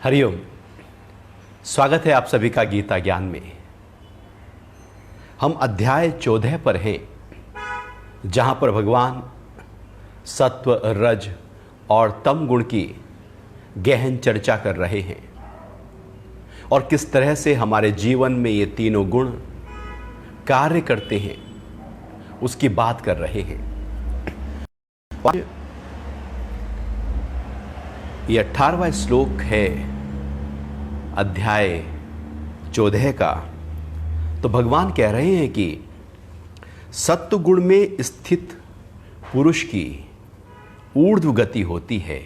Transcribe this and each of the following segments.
हरिओम। स्वागत है आप सभी का गीता ज्ञान में। हम अध्याय 14 पर हैं, जहां पर भगवान सत्व, रज और तम गुण की गहन चर्चा कर रहे हैं और किस तरह से हमारे जीवन में ये तीनों गुण कार्य करते हैं उसकी बात कर रहे हैं। ये 18वां श्लोक है अध्याय 14 का। तो भगवान कह रहे हैं कि सत्व गुण में स्थित पुरुष की ऊर्ध्व गति होती है,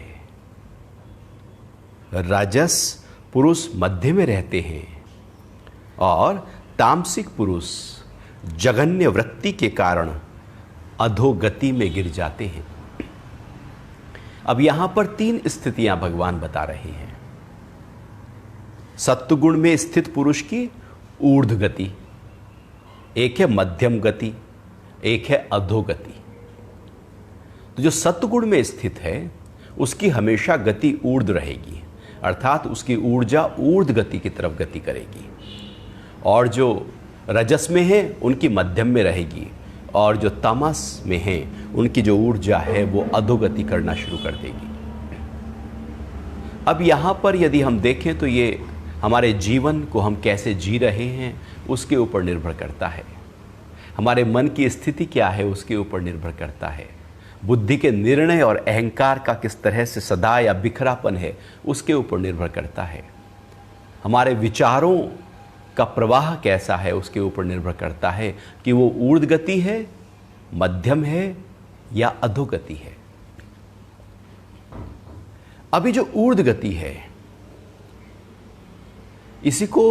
राजस पुरुष मध्य में रहते हैं और तामसिक पुरुष जघन्य वृत्ति के कारण अधोगति में गिर जाते हैं। अब यहां पर 3 स्थितियां भगवान बता रहे हैं। सत्वगुण में स्थित पुरुष की ऊर्ध्व गति, एक है मध्यम गति, एक है अधोगति। तो जो सत्वगुण में स्थित है उसकी हमेशा गति ऊर्ध्व रहेगी, अर्थात उसकी ऊर्जा ऊर्ध्व गति की तरफ गति करेगी, और जो रजस में है उनकी मध्यम में रहेगी, और जो तमस में है उनकी जो ऊर्जा है वो अधोगति करना शुरू कर देगी। अब यहां पर यदि हम देखें तो ये हमारे जीवन को हम कैसे जी रहे हैं उसके ऊपर निर्भर करता है। हमारे मन की स्थिति क्या है उसके ऊपर निर्भर करता है। बुद्धि के निर्णय और अहंकार का किस तरह से सदा या बिखरापन है उसके ऊपर निर्भर करता है। हमारे विचारों का प्रवाह कैसा है उसके ऊपर निर्भर करता है कि वो ऊर्ध्व गति है, मध्यम है या अधोगति है। अभी जो ऊर्ध्व गति है इसी को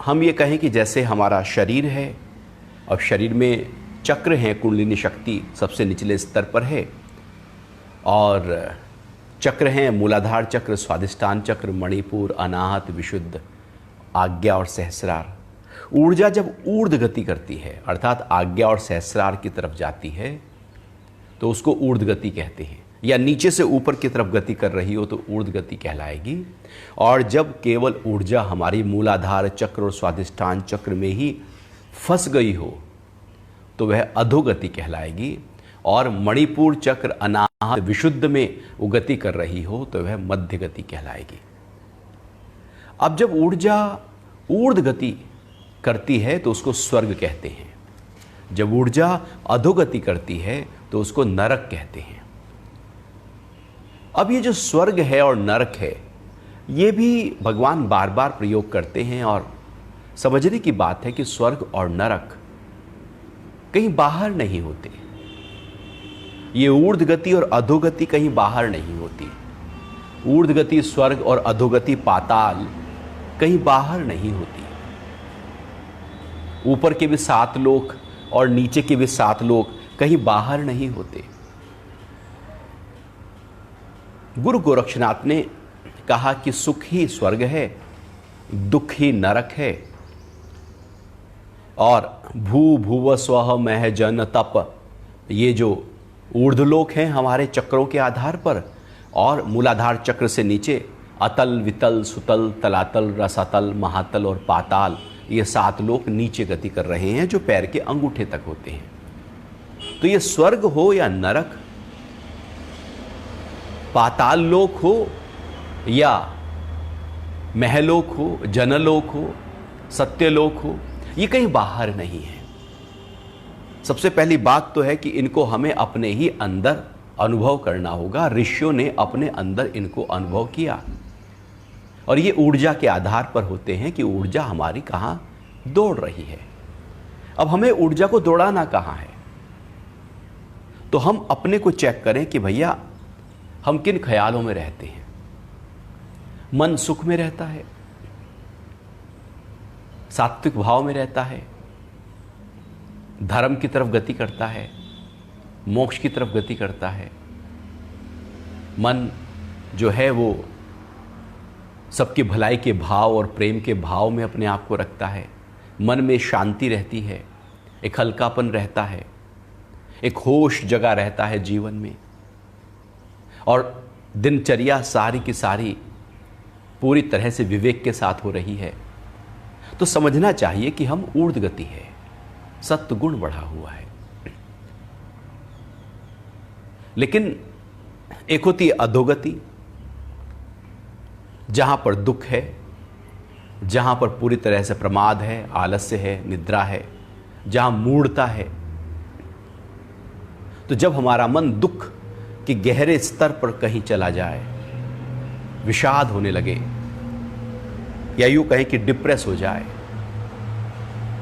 हम ये कहें कि जैसे हमारा शरीर है और शरीर में चक्र हैं, कुंडलिनी शक्ति सबसे निचले स्तर पर है, और चक्र हैं मूलाधार चक्र, स्वादिष्टान चक्र, मणिपुर, अनाहत, विशुद्ध, आज्ञा और सहस्रार। ऊर्जा जब ऊर्ध्व गति करती है अर्थात आज्ञा और सहस्रार की तरफ जाती है तो उसको ऊर्ध्व गति कहते हैं, या नीचे से ऊपर की तरफ गति कर रही हो तो ऊर्ध्व गति कहलाएगी। और जब केवल ऊर्जा हमारी मूलाधार चक्र और स्वादिष्ठान चक्र में ही फंस गई हो तो वह अधोगति कहलाएगी, और मणिपुर चक्र, अनाहत, विशुद्ध में वो गति कर रही हो तो वह मध्य गति कहलाएगी। अब जब ऊर्जा ऊर्ध्व गति करती है तो उसको स्वर्ग कहते हैं, जब ऊर्जा अधोगति करती है तो उसको नरक कहते हैं। अब ये जो स्वर्ग है और नरक है ये भी भगवान बार बार प्रयोग करते हैं, और समझने की बात है कि स्वर्ग और नरक कहीं बाहर नहीं होते। ये ऊर्ध्व गति और अधोगति कहीं बाहर नहीं होती। ऊर्ध्व गति स्वर्ग और अधोगति पाताल कहीं बाहर नहीं होती। ऊपर के भी 7 लोक और नीचे के भी 7 लोक कहीं बाहर नहीं होते। गुरु गोरक्षनाथ ने कहा कि सुख ही स्वर्ग है, दुख ही नरक है, और भू भुव स्वह मह जन तप, ये जो ऊर्ध्वलोक हैं हमारे चक्रों के आधार पर, और मूलाधार चक्र से नीचे अतल, वितल, सुतल, तलातल, रसातल, महातल और पाताल, ये 7 लोक नीचे गति कर रहे हैं जो पैर के अंगूठे तक होते हैं। तो ये स्वर्ग हो या नरक, पाताल लोक हो या महलोक हो, जनलोक हो, सत्यलोक हो, ये कहीं बाहर नहीं है। सबसे पहली बात तो है कि इनको हमें अपने ही अंदर अनुभव करना होगा। ऋषियों ने अपने अंदर इनको अनुभव किया, और ये ऊर्जा के आधार पर होते हैं कि ऊर्जा हमारी कहाँ दौड़ रही है। अब हमें ऊर्जा को दौड़ाना कहाँ है, तो हम अपने को चेक करें कि भैया हम किन ख्यालों में रहते हैं। मन सुख में रहता है, सात्विक भाव में रहता है, धर्म की तरफ गति करता है, मोक्ष की तरफ गति करता है। मन जो है वो सबकी भलाई के भाव और प्रेम के भाव में अपने आप को रखता है। मन में शांति रहती है, एक हल्कापन रहता है, एक होश जगा रहता है जीवन में, और दिनचर्या सारी की सारी पूरी तरह से विवेक के साथ हो रही है, तो समझना चाहिए कि हम ऊर्ध्व गति है, सत्व गुण बढ़ा हुआ है। लेकिन एक होती है अधोगति, जहां पर दुख है, जहां पर पूरी तरह से प्रमाद है, आलस्य है, निद्रा है, जहां मूढ़ता है। तो जब हमारा मन दुख के गहरे स्तर पर कहीं चला जाए, विषाद होने लगे, या यूं कहें कि डिप्रेस हो जाए,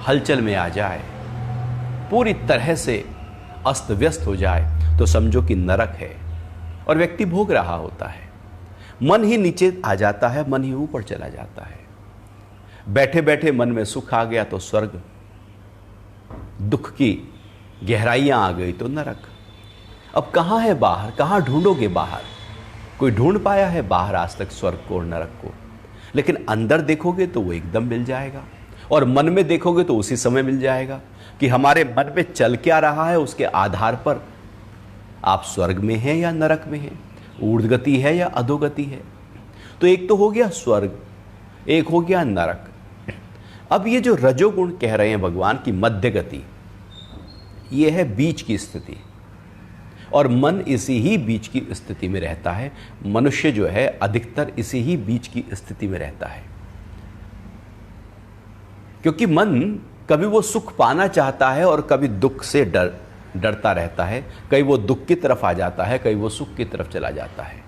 हलचल में आ जाए, पूरी तरह से अस्त व्यस्त हो जाए, तो समझो कि नरक है और व्यक्ति भोग रहा होता है। मन ही नीचे आ जाता है, मन ही ऊपर चला जाता है। बैठे बैठे मन में सुख आ गया तो स्वर्ग, दुख की गहराइयां आ गई तो नरक। अब कहां है बाहर, कहां ढूंढोगे बाहर? कोई ढूंढ पाया है बाहर आज तक स्वर्ग को और नरक को? लेकिन अंदर देखोगे तो वो एकदम मिल जाएगा, और मन में देखोगे तो उसी समय मिल जाएगा कि हमारे मन में चल क्या रहा है, उसके आधार पर आप स्वर्ग में हैं या नरक में हैं, ऊर्ध्वगति है या अधोगति है। तो एक तो हो गया स्वर्ग, एक हो गया नरक। अब ये जो रजोगुण कह रहे हैं भगवान की मध्य गति, ये है बीच की स्थिति, और मन इसी ही बीच की स्थिति में रहता है। मनुष्य जो है अधिकतर इसी ही बीच की स्थिति में रहता है, क्योंकि मन कभी वो सुख पाना चाहता है और कभी दुख से डरता रहता है। कहीं वो दुख की तरफ आ जाता है, कहीं वो सुख की तरफ चला जाता है,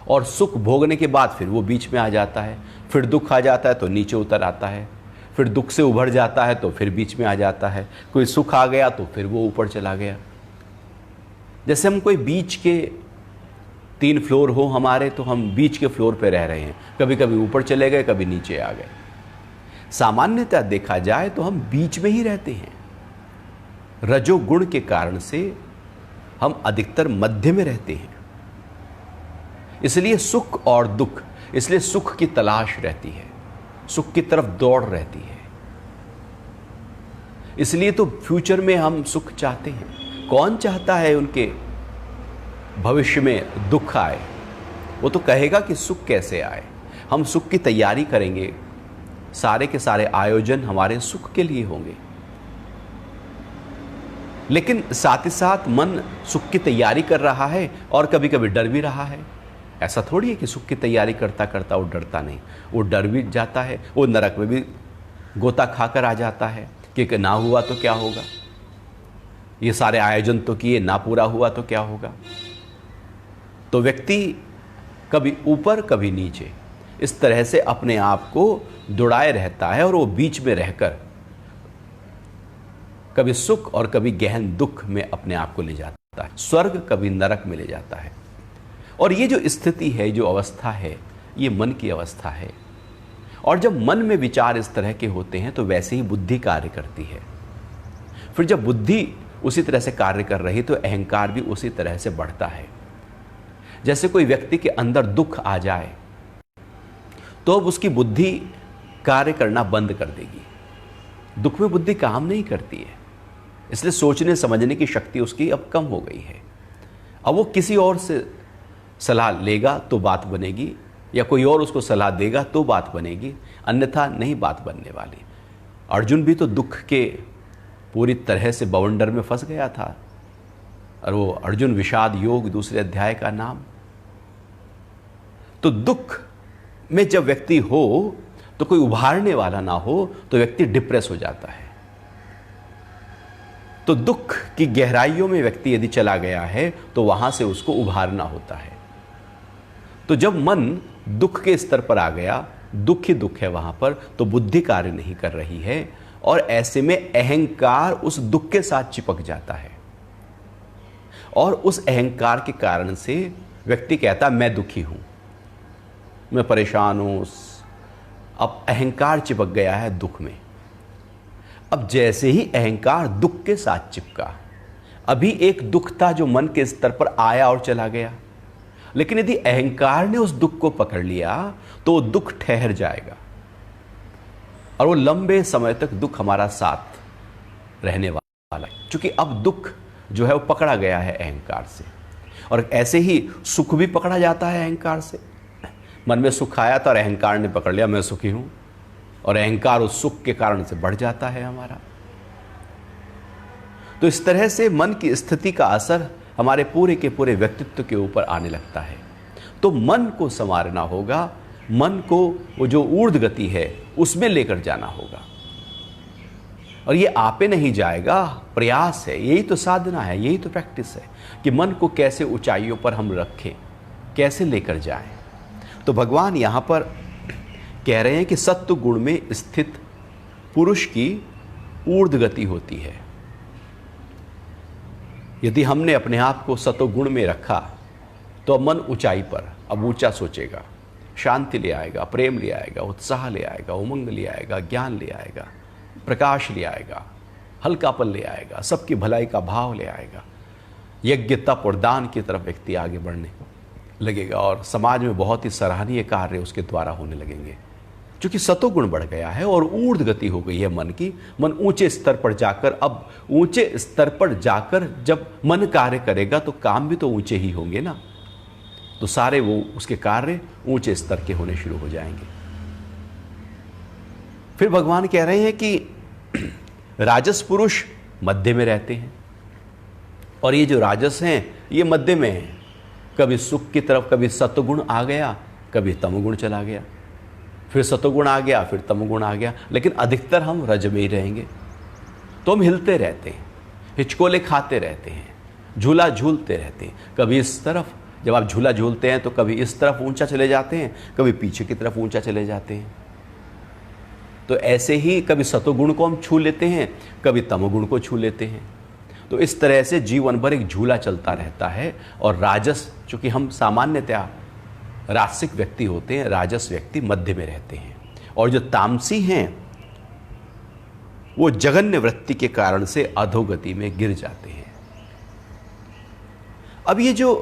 और सुख भोगने के बाद फिर वो बीच में आ जाता है। फिर दुख आ जाता है तो नीचे उतर आता है, फिर दुख से उभर जाता है तो फिर बीच में आ जाता है। कोई सुख आ गया तो फिर वो ऊपर चला गया। जैसे हम कोई बीच के 3 फ्लोर हो हमारे, तो हम बीच के फ्लोर पे रह रहे हैं, कभी कभी ऊपर चले गए, कभी नीचे आ गए। सामान्यतः देखा जाए तो हम बीच में ही रहते हैं। रजोगुण के कारण से हम अधिकतर मध्य में रहते हैं, इसलिए सुख और दुख, इसलिए सुख की तलाश रहती है, सुख की तरफ दौड़ रहती है। इसलिए तो फ्यूचर में हम सुख चाहते हैं। कौन चाहता है उनके भविष्य में दुख आए? वो तो कहेगा कि सुख कैसे आए। हम सुख की तैयारी करेंगे, सारे के सारे आयोजन हमारे सुख के लिए होंगे। लेकिन साथ ही साथ मन सुख की तैयारी कर रहा है और कभी कभी डर भी रहा है। ऐसा थोड़ी है कि सुख की तैयारी करता करता वो डरता नहीं, वो डर भी जाता है, वो नरक में भी गोता खाकर आ जाता है कि ना हुआ तो क्या होगा, ये सारे आयोजन तो किए, ना पूरा हुआ तो क्या होगा। तो व्यक्ति कभी ऊपर कभी नीचे इस तरह से अपने आप को दुड़ाए रहता है, और वो बीच में रहकर कभी सुख और कभी गहन दुख में अपने आप को ले जाता है, स्वर्ग कभी नरक में ले जाता है। और ये जो स्थिति है, जो अवस्था है, ये मन की अवस्था है। और जब मन में विचार इस तरह के होते हैं तो वैसे ही बुद्धि कार्य करती है। फिर जब बुद्धि उसी तरह से कार्य कर रही तो अहंकार भी उसी तरह से बढ़ता है। जैसे कोई व्यक्ति के अंदर दुख आ जाए तो अब उसकी बुद्धि कार्य करना बंद कर देगी। दुख में बुद्धि काम नहीं करती है, इसलिए सोचने समझने की शक्ति उसकी अब कम हो गई है। अब वो किसी और से सलाह लेगा तो बात बनेगी, या कोई और उसको सलाह देगा तो बात बनेगी, अन्यथा नहीं बात बनने वाली। अर्जुन भी तो दुख के पूरी तरह से बवंडर में फंस गया था, और वो अर्जुन विषाद योग 2 अध्याय का नाम। तो दुख में जब व्यक्ति हो तो कोई उभारने वाला ना हो तो व्यक्ति डिप्रेस हो जाता है। तो दुख की गहराइयों में व्यक्ति यदि चला गया है तो वहां से उसको उभारना होता है। तो जब मन दुख के स्तर पर आ गया, दुख ही दुख है वहां पर, तो बुद्धि कार्य नहीं कर रही है, और ऐसे में अहंकार उस दुख के साथ चिपक जाता है, और उस अहंकार के कारण से व्यक्ति कहता मैं दुखी हूं, मैं परेशान हूं। अब अहंकार चिपक गया है दुख में। अब जैसे ही अहंकार दुख के साथ चिपका, अभी एक दुख था जो मन के स्तर पर आया और चला गया, लेकिन यदि अहंकार ने उस दुख को पकड़ लिया तो दुख ठहर जाएगा, और वो लंबे समय तक दुख हमारा साथ रहने वाला है। क्योंकि अब दुख जो है वो पकड़ा गया है अहंकार से, और ऐसे ही सुख भी पकड़ा जाता है अहंकार से। मन में सुख आया था और अहंकार ने पकड़ लिया, मैं सुखी हूं, और अहंकार उस सुख के कारण से बढ़ जाता है हमारा। तो इस तरह से मन की स्थिति का असर हमारे पूरे के पूरे व्यक्तित्व के ऊपर आने लगता है। तो मन को संवारना होगा, मन को वो जो ऊर्ध्व गति है उसमें लेकर जाना होगा, और ये आपे नहीं जाएगा, प्रयास है, यही तो साधना है, यही तो प्रैक्टिस है कि मन को कैसे ऊंचाइयों पर हम रखें, कैसे लेकर जाएं। तो भगवान यहाँ पर कह रहे हैं कि सत्व गुण में स्थित पुरुष की ऊर्ध्व गति होती है। यदि हमने अपने आप को सत्व गुण में रखा तो मन ऊंचाई पर, अब ऊंचा सोचेगा, शांति ले आएगा, प्रेम ले आएगा, उत्साह ले आएगा, उमंग ले आएगा, ज्ञान ले आएगा, प्रकाश ले आएगा, हल्कापन ले आएगा, सबकी भलाई का भाव ले आएगा। यज्ञ तप और दान की तरफ व्यक्ति आगे बढ़ने लगेगा और समाज में बहुत ही सराहनीय कार्य उसके द्वारा होने लगेंगे, क्योंकि सतोगुण बढ़ गया है और ऊर्ध्व गति हो गई है मन की। मन ऊंचे स्तर पर जाकर, अब ऊंचे स्तर पर जाकर जब मन कार्य करेगा तो काम भी तो ऊंचे ही होंगे ना, तो सारे वो उसके कार्य ऊंचे स्तर के होने शुरू हो जाएंगे। फिर भगवान कह रहे हैं कि राजस पुरुष मध्य में रहते हैं, और ये जो राजस हैं ये मध्य में हैं, कभी सुख की तरफ, कभी सत्वगुण आ गया, कभी तमोगुण चला गया, फिर सत्वगुण आ गया, फिर तमोगुण आ गया, लेकिन अधिकतर हम रज में ही रहेंगे। तो हम हिलते रहते हैं, हिचकोले खाते रहते हैं, झूला झूलते रहते हैं। कभी इस तरफ, जब आप झूला झूलते हैं तो कभी इस तरफ ऊंचा चले जाते हैं, कभी पीछे की तरफ ऊंचा चले जाते हैं। तो ऐसे ही कभी सतोगुण को हम छू लेते हैं, कभी तमोगुण को छू लेते हैं। तो इस तरह से जीवन भर एक झूला चलता रहता है। और राजस, चूंकि हम सामान्यतया राजसिक व्यक्ति होते हैं, राजस व्यक्ति मध्य में रहते हैं, और जो तामसी हैं वो जघन्य वृत्ति के कारण से अधोगति में गिर जाते हैं। अब ये जो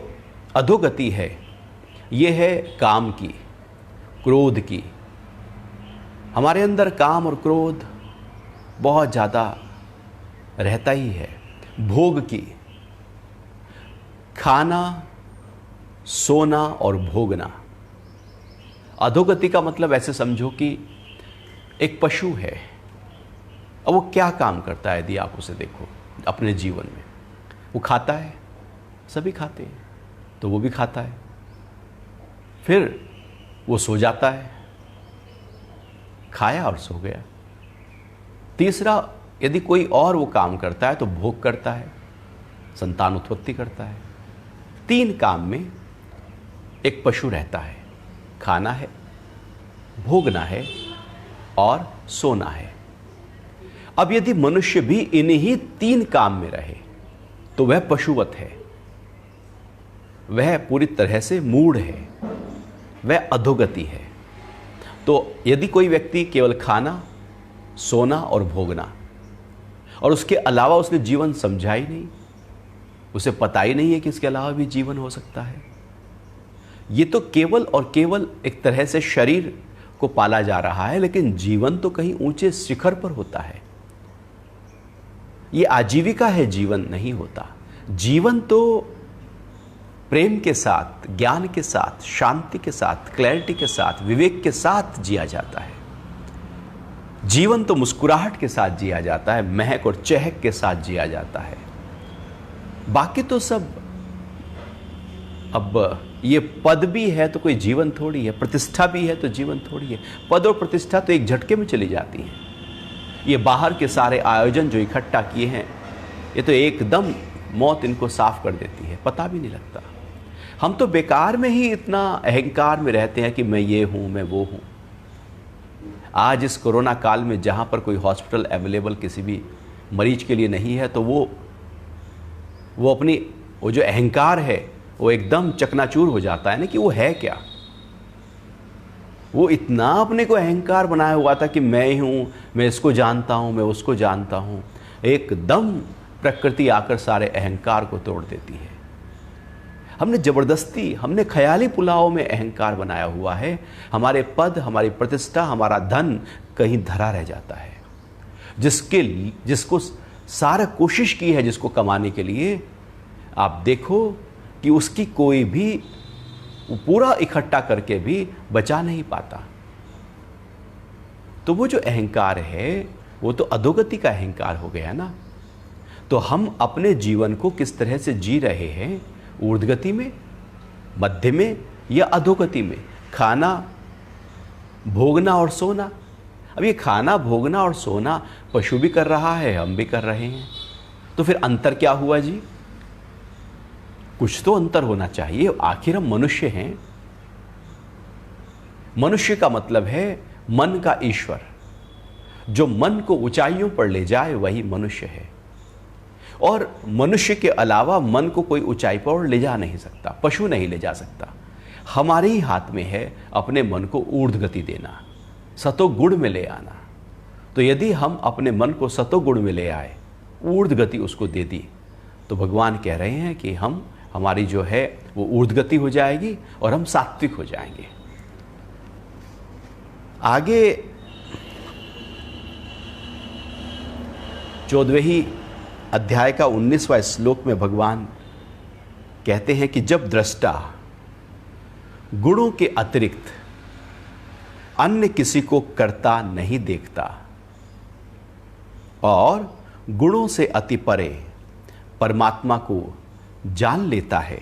अधोगति है ये है काम की, क्रोध की। हमारे अंदर काम और क्रोध बहुत ज़्यादा रहता ही है। भोग की, खाना, सोना और भोगना। अधोगति का मतलब ऐसे समझो कि एक पशु है, अब वो क्या काम करता है यदि आप उसे देखो अपने जीवन में, वो खाता है, सभी खाते हैं, तो वो भी खाता है, फिर वो सो जाता है, खाया और सो गया। तीसरा, यदि कोई और वो काम करता है तो भोग करता है, संतान उत्पत्ति करता है। 3 काम में एक पशु रहता है, खाना है, भोगना है और सोना है। अब यदि मनुष्य भी इन्हीं 3 काम में रहे तो वह पशुवत है, वह पूरी तरह से मूढ़ है, वह अधोगति है। तो यदि कोई व्यक्ति केवल खाना, सोना और भोगना, और उसके अलावा उसने जीवन समझा ही नहीं, उसे पता ही नहीं है कि इसके अलावा भी जीवन हो सकता है, ये तो केवल और केवल एक तरह से शरीर को पाला जा रहा है, लेकिन जीवन तो कहीं ऊंचे शिखर पर होता है। ये आजीविका है, जीवन नहीं होता। जीवन तो प्रेम के साथ, ज्ञान के साथ, शांति के साथ, क्लैरिटी के साथ, विवेक के साथ जिया जाता है। जीवन तो मुस्कुराहट के साथ जिया जाता है, महक और चहक के साथ जिया जाता है। बाकी तो सब, अब ये पद भी है तो कोई जीवन थोड़ी है, प्रतिष्ठा भी है तो जीवन थोड़ी है। पद और प्रतिष्ठा तो एक झटके में चली जाती हैं। ये बाहर के सारे आयोजन जो इकट्ठा किए हैं, ये तो एकदम मौत इनको साफ कर देती है, पता भी नहीं लगता। हम तो बेकार में ही इतना अहंकार में रहते हैं कि मैं ये हूँ, मैं वो हूँ। आज इस कोरोना काल में जहाँ पर कोई हॉस्पिटल अवेलेबल किसी भी मरीज के लिए नहीं है, तो वो अपनी वो जो अहंकार है वो एकदम चकनाचूर हो जाता है ना, कि वो है क्या। वो इतना अपने को अहंकार बनाया हुआ था कि मैं ही हूँ, मैं इसको जानता हूँ, मैं उसको जानता हूँ। एकदम प्रकृति आकर सारे अहंकार को तोड़ देती है। हमने ज़बरदस्ती, हमने ख्याली पुलाव में अहंकार बनाया हुआ है। हमारे पद, हमारी प्रतिष्ठा, हमारा धन कहीं धरा रह जाता है। जिसको सारा कोशिश की है जिसको कमाने के लिए, आप देखो कि उसकी कोई भी वो पूरा इकट्ठा करके भी बचा नहीं पाता। तो वो जो अहंकार है वो तो अधोगति का अहंकार हो गया ना। तो हम अपने जीवन को किस तरह से जी रहे हैं, ऊर्ध्वगति में, मध्य में या अधोगति में? खाना, भोगना और सोना। अब ये खाना, भोगना और सोना पशु भी कर रहा है, हम भी कर रहे हैं। तो फिर अंतर क्या हुआ जी? कुछ तो अंतर होना चाहिए, आखिर हम मनुष्य हैं। मनुष्य का मतलब है मन का ईश्वर। जो मन को ऊंचाइयों पर ले जाए वही मनुष्य है। और मनुष्य के अलावा मन को कोई ऊंचाई पर ले जा नहीं सकता, पशु नहीं ले जा सकता। हमारे ही हाथ में है अपने मन को ऊर्ध्वगति देना, सतोगुण में ले आना। तो यदि हम अपने मन को सतोगुण में ले आए, ऊर्ध्वगति उसको दे दी, तो भगवान कह रहे हैं कि हमारी जो है वो ऊर्ध्वगति हो जाएगी और हम सात्विक हो जाएंगे। आगे 14वें अध्याय का 19वां श्लोक में भगवान कहते हैं कि जब दृष्टा गुणों के अतिरिक्त अन्य किसी को करता नहीं देखता और गुणों से अति परे परमात्मा को जान लेता है,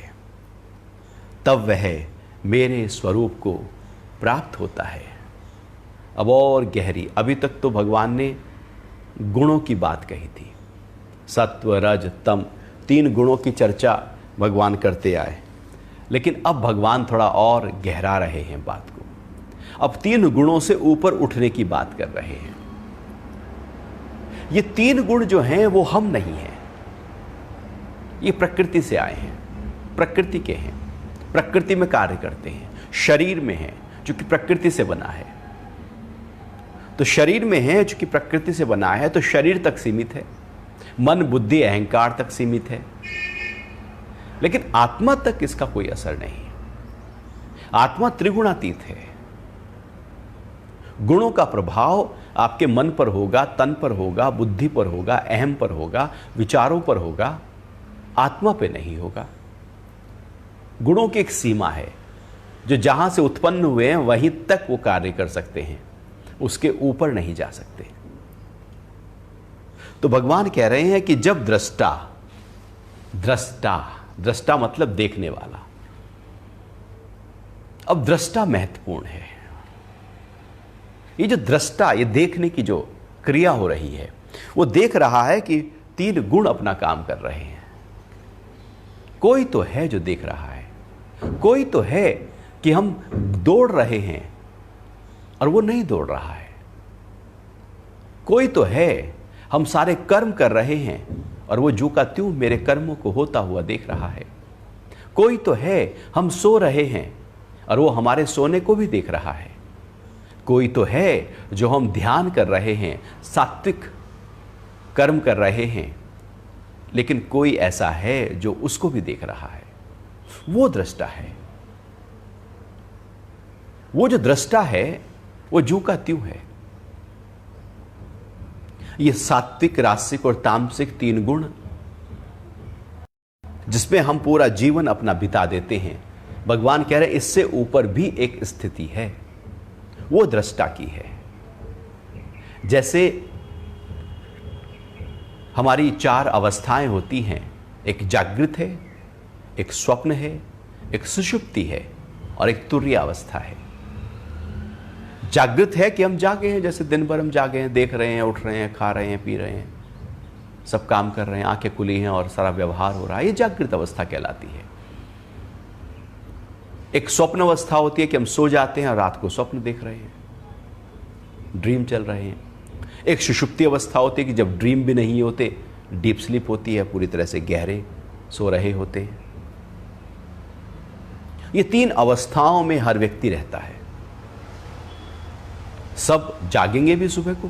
तब वह मेरे स्वरूप को प्राप्त होता है। अब और गहरी, अभी तक तो भगवान ने गुणों की बात कही थी, सत्व, रज, तम, 3 गुणों की चर्चा भगवान करते आए। लेकिन अब भगवान थोड़ा और गहरा रहे हैं बात को। अब 3 गुणों से ऊपर उठने की बात कर रहे हैं। ये 3 गुण जो हैं वो हम नहीं हैं, ये प्रकृति से आए हैं, प्रकृति के हैं, प्रकृति में कार्य करते हैं, शरीर में हैं जो कि प्रकृति से बना है। तो शरीर में है जो कि प्रकृति से बना है, तो शरीर तक सीमित है, मन, बुद्धि, अहंकार तक सीमित है। लेकिन आत्मा तक इसका कोई असर नहीं। आत्मा त्रिगुणातीत है। गुणों का प्रभाव आपके मन पर होगा, तन पर होगा, बुद्धि पर होगा, अहम पर होगा, विचारों पर होगा, आत्मा पे नहीं होगा। गुणों की एक सीमा है, जो जहां से उत्पन्न हुए हैं वहीं तक वो कार्य कर सकते हैं, उसके ऊपर नहीं जा सकते। तो भगवान कह रहे हैं कि जब दृष्टा, दृष्टा मतलब देखने वाला। अब दृष्टा महत्वपूर्ण है। ये जो दृष्टा, ये देखने की जो क्रिया हो रही है, वो देख रहा है कि 3 गुण अपना काम कर रहे हैं। कोई तो है जो देख रहा है, कोई तो है कि हम दौड़ रहे हैं और वो नहीं दौड़ रहा है, कोई तो है हम सारे कर्म कर रहे हैं और वो जो का त्यों मेरे कर्मों को होता हुआ देख रहा है, कोई तो है हम सो रहे हैं और वो हमारे सोने को भी देख रहा है, कोई तो है जो हम ध्यान कर रहे हैं, सात्विक कर्म कर रहे हैं, लेकिन कोई ऐसा है जो उसको भी देख रहा है। वो दृष्टा है। वो जो दृष्टा है वो जू का त्यों है। ये सात्विक, रासिक और तामसिक 3 गुण जिसमें हम पूरा जीवन अपना बिता देते हैं, भगवान कह रहे इससे ऊपर भी एक स्थिति है, वो दृष्टा की है। जैसे हमारी 4 अवस्थाएं होती हैं, एक जागृत है, एक स्वप्न है, एक सुषुप्ति है और एक तुर्य अवस्था है। जागृत है कि हम जागे हैं, जैसे दिन भर हम जागे हैं, देख रहे हैं, उठ रहे हैं, खा रहे हैं, पी रहे हैं, सब काम कर रहे हैं, आंखें खुली हैं और सारा व्यवहार हो रहा है, ये जागृत अवस्था कहलाती है। एक स्वप्न अवस्था होती है कि हम सो जाते हैं और रात को स्वप्न देख रहे हैं, ड्रीम चल रहे हैं। एक सुषुप्ति अवस्था होती है कि जब ड्रीम भी नहीं होते, डीप स्लीप होती है, पूरी तरह से गहरे सो रहे होते हैं। ये 3 अवस्थाओं में हर व्यक्ति रहता है। सब जागेंगे भी सुबह को,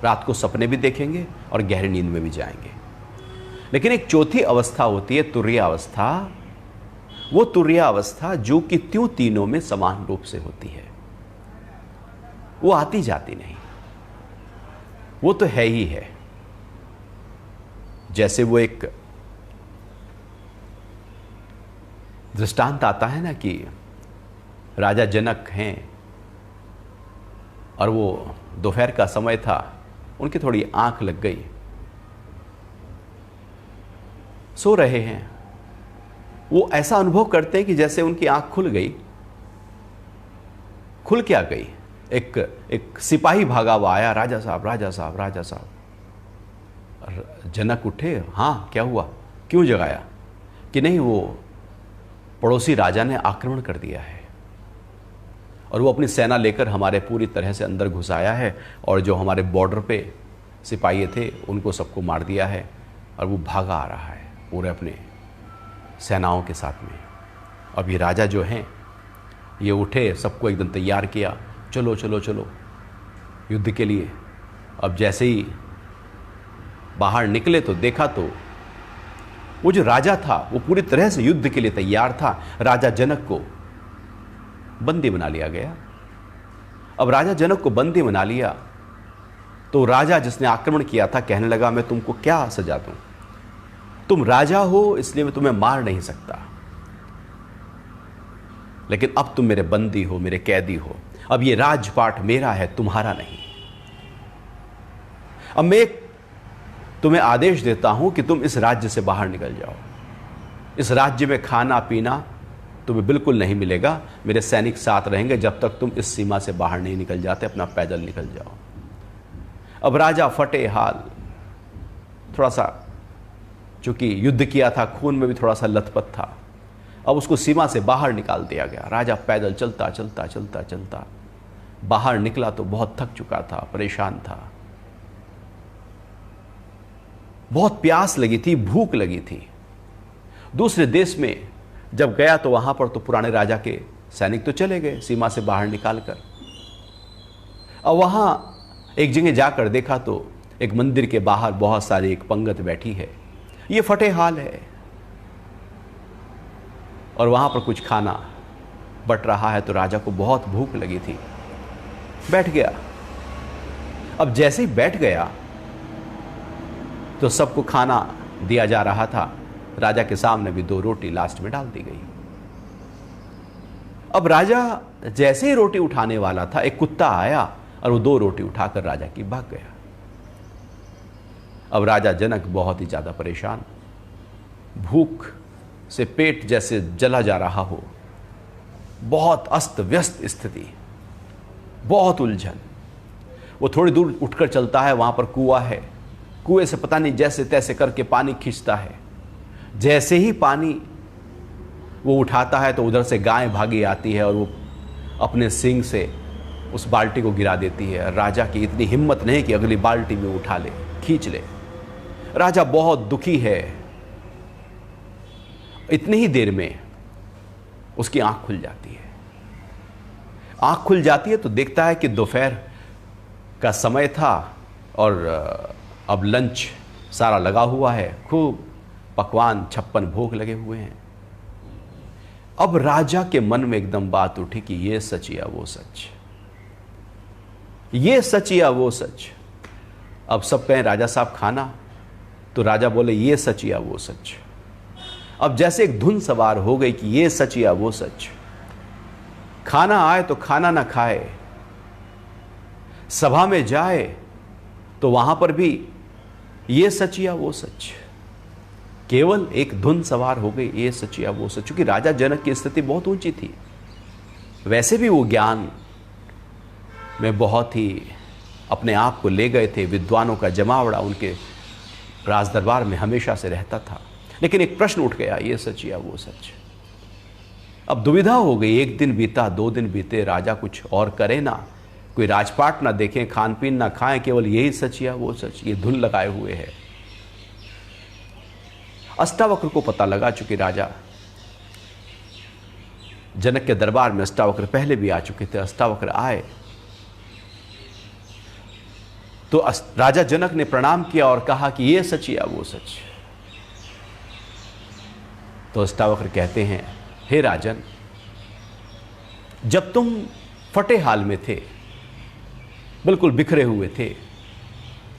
रात को सपने भी देखेंगे और गहरी नींद में भी जाएंगे। लेकिन एक चौथी अवस्था होती है तुर्य अवस्था। वो तुर्य अवस्था जो कि त्यों तीनों में समान रूप से होती है, वो आती जाती नहीं, वो तो है ही है। जैसे वो एक दृष्टांत आता है ना कि राजा जनक हैं और वो दोपहर का समय था, उनकी थोड़ी आंख लग गई, सो रहे हैं। वो ऐसा अनुभव करते हैं कि जैसे उनकी आंख खुल गई। खुल क्या गई? एक सिपाही भागा हुआ आया, राजा साहब, राजा साहब, राजा साहब। जनक उठे, हाँ क्या हुआ, क्यों जगाया? कि नहीं, वो पड़ोसी राजा ने आक्रमण कर दिया है और वो अपनी सेना लेकर हमारे पूरी तरह से अंदर घुस आया है और जो हमारे बॉर्डर पे सिपाही थे उनको सबको मार दिया है और वो भागा आ रहा है पूरे अपने सेनाओं के साथ में। अब ये राजा जो हैं ये उठे, सबको एकदम तैयार किया, चलो चलो चलो युद्ध के लिए। अब जैसे ही बाहर निकले तो देखा तो वो जो राजा था वो पूरी तरह से युद्ध के लिए तैयार था। राजा जनक को बंदी बना लिया गया। अब राजा जनक को बंदी बना लिया तो राजा जिसने आक्रमण किया था कहने लगा, मैं तुमको क्या सजा दूं? तुम राजा हो इसलिए मैं तुम्हें मार नहीं सकता, लेकिन अब तुम मेरे बंदी हो, मेरे कैदी हो। अब ये राजपाट मेरा है, तुम्हारा नहीं। अब मैं तुम्हें आदेश देता हूं कि तुम इस राज्य से बाहर निकल जाओ। इस राज्य में खाना पीना तुम्हें बिल्कुल नहीं मिलेगा। मेरे सैनिक साथ रहेंगे जब तक तुम इस सीमा से बाहर नहीं निकल जाते, अपना पैदल निकल जाओ। अब राजा फटे हाल, थोड़ा सा चूंकि युद्ध किया था, खून में भी थोड़ा सा लथपथ था। अब उसको सीमा से बाहर निकाल दिया गया। राजा पैदल चलता चलता चलता चलता बाहर निकला तो बहुत थक चुका था, परेशान था, बहुत प्यास लगी थी, भूख लगी थी। दूसरे देश में जब गया तो वहां पर तो पुराने राजा के सैनिक तो चले गए सीमा से बाहर निकालकर। अब वहां एक जगह जाकर देखा तो एक मंदिर के बाहर बहुत सारी एक पंगत बैठी है। ये फटे हाल है और वहां पर कुछ खाना बट रहा है तो राजा को बहुत भूख लगी थी, बैठ गया। अब जैसे ही बैठ गया तो सबको खाना दिया जा रहा था। राजा के सामने भी 2 रोटी लास्ट में डाल दी गई। अब राजा जैसे ही रोटी उठाने वाला था, एक कुत्ता आया और वो 2 रोटी उठाकर राजा की भाग गया। अब राजा जनक बहुत ही ज्यादा परेशान, भूख से पेट जैसे जला जा रहा हो, बहुत अस्त व्यस्त स्थिति, बहुत उलझन। वो थोड़ी दूर उठकर चलता है, वहां पर कुआं है, कुएं से पता नहीं जैसे तैसे करके पानी खींचता है। जैसे ही पानी वो उठाता है तो उधर से गाय भागी आती है और वो अपने सींग से उस बाल्टी को गिरा देती है। राजा की इतनी हिम्मत नहीं कि अगली बाल्टी में उठा ले, खींच ले। राजा बहुत दुखी है। इतनी ही देर में उसकी आंख खुल जाती है। आंख खुल जाती है तो देखता है कि दोपहर का समय था और अब लंच सारा लगा हुआ है, खूब पकवान 56 भोग लगे हुए हैं। अब राजा के मन में एकदम बात उठी कि ये सच या वो सच, ये सच या वो सच। अब सब कहें राजा साहब खाना, तो राजा बोले ये सच या वो सच। अब जैसे एक धुन सवार हो गई कि ये सच या वो सच। खाना आए तो खाना ना खाए, सभा में जाए तो वहां पर भी ये सच या वो सच। केवल एक धुन सवार हो गई, ये सच या वो सच। क्योंकि राजा जनक की स्थिति बहुत ऊंची थी, वैसे भी वो ज्ञान में बहुत ही अपने आप को ले गए थे। विद्वानों का जमावड़ा उनके राज दरबार में हमेशा से रहता था। लेकिन एक प्रश्न उठ गया, ये सच या वो सच। अब दुविधा हो गई। 1 दिन बीता, 2 दिन बीते, राजा कुछ और करे ना, कोई राजपाट ना देखें, खान पीन ना खाएं, केवल यही सच या वो सच, ये धुन लगाए हुए है। अष्टावक्र को पता लगा, चूंकि राजा जनक के दरबार में अष्टावक्र पहले भी आ चुके थे। अष्टावक्र आए तो राजा जनक ने प्रणाम किया और कहा कि ये सच या वो सच। तो अष्टावक्र कहते हैं, हे राजन, जब तुम फटे हाल में थे, बिल्कुल बिखरे हुए थे,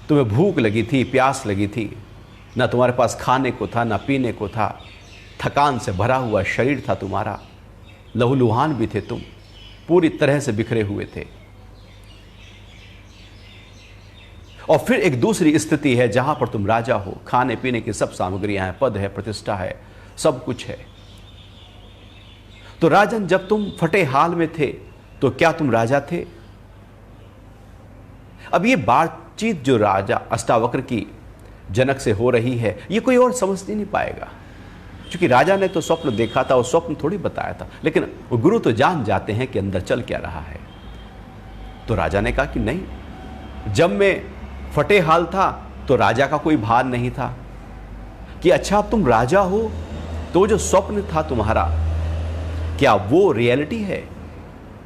तुम्हें भूख लगी थी, प्यास लगी थी, ना तुम्हारे पास खाने को था ना पीने को था, थकान से भरा हुआ शरीर था तुम्हारा, लहूलुहान भी थे तुम, पूरी तरह से बिखरे हुए थे। और फिर एक दूसरी स्थिति है जहां पर तुम राजा हो, खाने पीने की सब सामग्रियां हैं, पद है, प्रतिष्ठा है, सब कुछ है। तो राजन, जब तुम फटे हाल में थे तो क्या तुम राजा थे? अब ये बातचीत जो राजा अष्टावक्र की जनक से हो रही है, ये कोई और समझ नहीं पाएगा, क्योंकि राजा ने तो स्वप्न देखा था और स्वप्न थोड़ी बताया था, लेकिन गुरु तो जान जाते हैं कि अंदर चल क्या रहा है। तो राजा ने कहा कि नहीं, जब मैं फटे हाल था तो राजा का कोई भार नहीं था। कि अच्छा, अब तुम राजा हो तो जो स्वप्न था तुम्हारा, क्या वो रियलिटी है?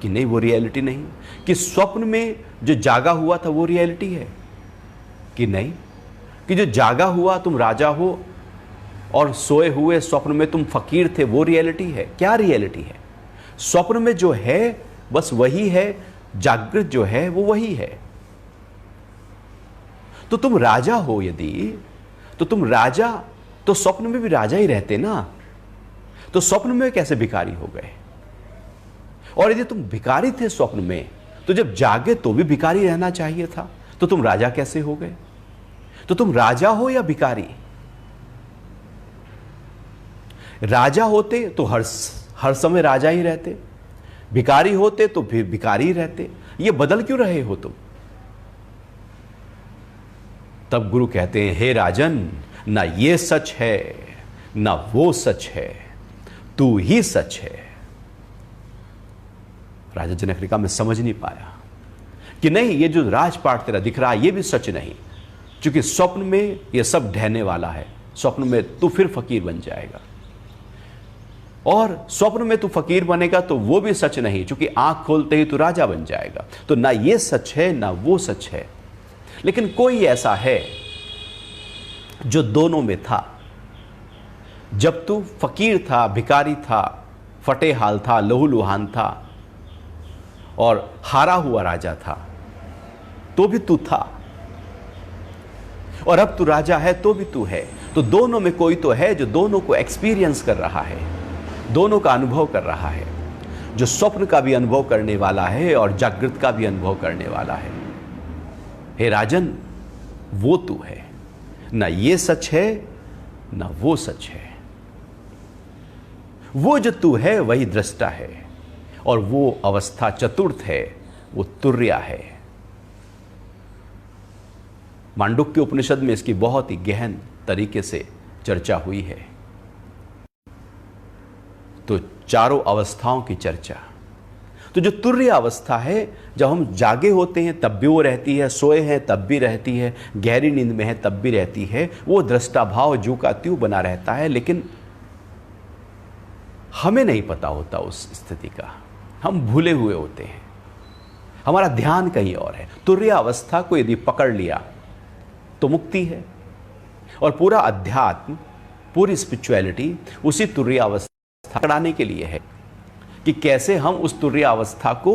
कि नहीं, वो रियलिटी नहीं। कि स्वप्न में जो जागा हुआ था वो रियलिटी है? कि नहीं। कि जो जागा हुआ तुम राजा हो और सोए हुए स्वप्न में तुम फकीर थे, वो रियलिटी है? क्या रियलिटी है? स्वप्न में जो है बस वही है, जागृत जो है वो वही है। तो तुम राजा हो यदि, तो तुम राजा तो स्वप्न में भी राजा ही रहते ना, तो स्वप्न में कैसे भिखारी हो गए? और यदि तुम भिखारी थे स्वप्न में, तो जब जागे तो भी भिखारी रहना चाहिए था, तो तुम राजा कैसे हो गए? तो तुम राजा हो या भिखारी? राजा होते तो हर समय राजा ही रहते, भिखारी होते तो फिर भिखारी ही रहते। ये बदल क्यों रहे हो तुम? तब गुरु कहते हैं, हे राजन, ना ये सच है ना वो सच है, तू ही सच है। राजा जनक ने कहा, मैं समझ नहीं पाया कि नहीं, ये जो राजपाट तेरा दिख रहा है ये भी सच नहीं, क्योंकि स्वप्न में ये सब ढहने वाला है। स्वप्न में तू फिर फकीर बन जाएगा, और स्वप्न में तू फकीर बनेगा तो वो भी सच नहीं, क्योंकि आंख खोलते ही तू राजा बन जाएगा। तो ना ये सच है ना वो सच है। लेकिन कोई ऐसा है जो दोनों में था। जब तू फकीर था, भिखारी था, फटे हाल था, लहूलुहान था और हारा हुआ राजा था, तो भी तू था, और अब तू राजा है तो भी तू है। तो दोनों में कोई तो है जो दोनों को एक्सपीरियंस कर रहा है, दोनों का अनुभव कर रहा है, जो स्वप्न का भी अनुभव करने वाला है और जागृत का भी अनुभव करने वाला है। हे राजन, वो तू है, ना ये सच है ना वो सच है। वो जो तू है वही दृष्टा है, और वो अवस्था चतुर्थ है, वो तुर्या है। मांडुक्य उपनिषद में इसकी बहुत ही गहन तरीके से चर्चा हुई है। तो चारों अवस्थाओं की चर्चा। तो जो तुर्य अवस्था है, जब हम जागे होते हैं तब भी वो रहती है, सोए हैं तब भी रहती है, गहरी नींद में है तब भी रहती है, वो दृष्टा भाव जू का त्यों बना रहता है। लेकिन हमें नहीं पता होता उस स्थिति का, हम भूले हुए होते हैं, हमारा ध्यान कहीं और है। तुर्य अवस्था को यदि पकड़ लिया तो मुक्ति है, और पूरा अध्यात्म, पूरी स्पिरिचुअलिटी उसी तुर्य अवस्था पकड़ाने के लिए है कि कैसे हम उस तुर्य अवस्था को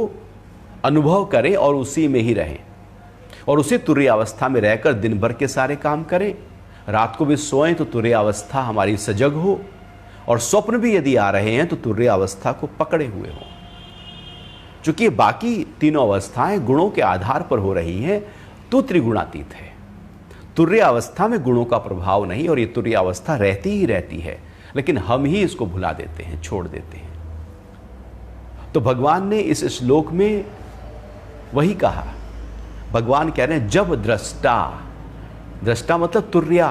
अनुभव करें और उसी में ही रहें, और उसी तुर्य अवस्था में रहकर दिन भर के सारे काम करें। रात को भी सोएं तो तुर्य अवस्था हमारी सजग हो, और स्वप्न भी यदि आ रहे हैं तो तुर्य अवस्था को पकड़े हुए हो। चूंकि बाकी तीनों अवस्थाएं गुणों के आधार पर हो रही हैं, तो त्रिगुणातीत है। तुर्य अवस्था में गुणों का प्रभाव नहीं, और ये तुर्य अवस्था रहती ही रहती है, लेकिन हम ही इसको भुला देते हैं, छोड़ देते हैं। तो भगवान ने इस श्लोक में वही कहा। भगवान कह रहे हैं, जब दृष्टा, दृष्टा मतलब तुर्या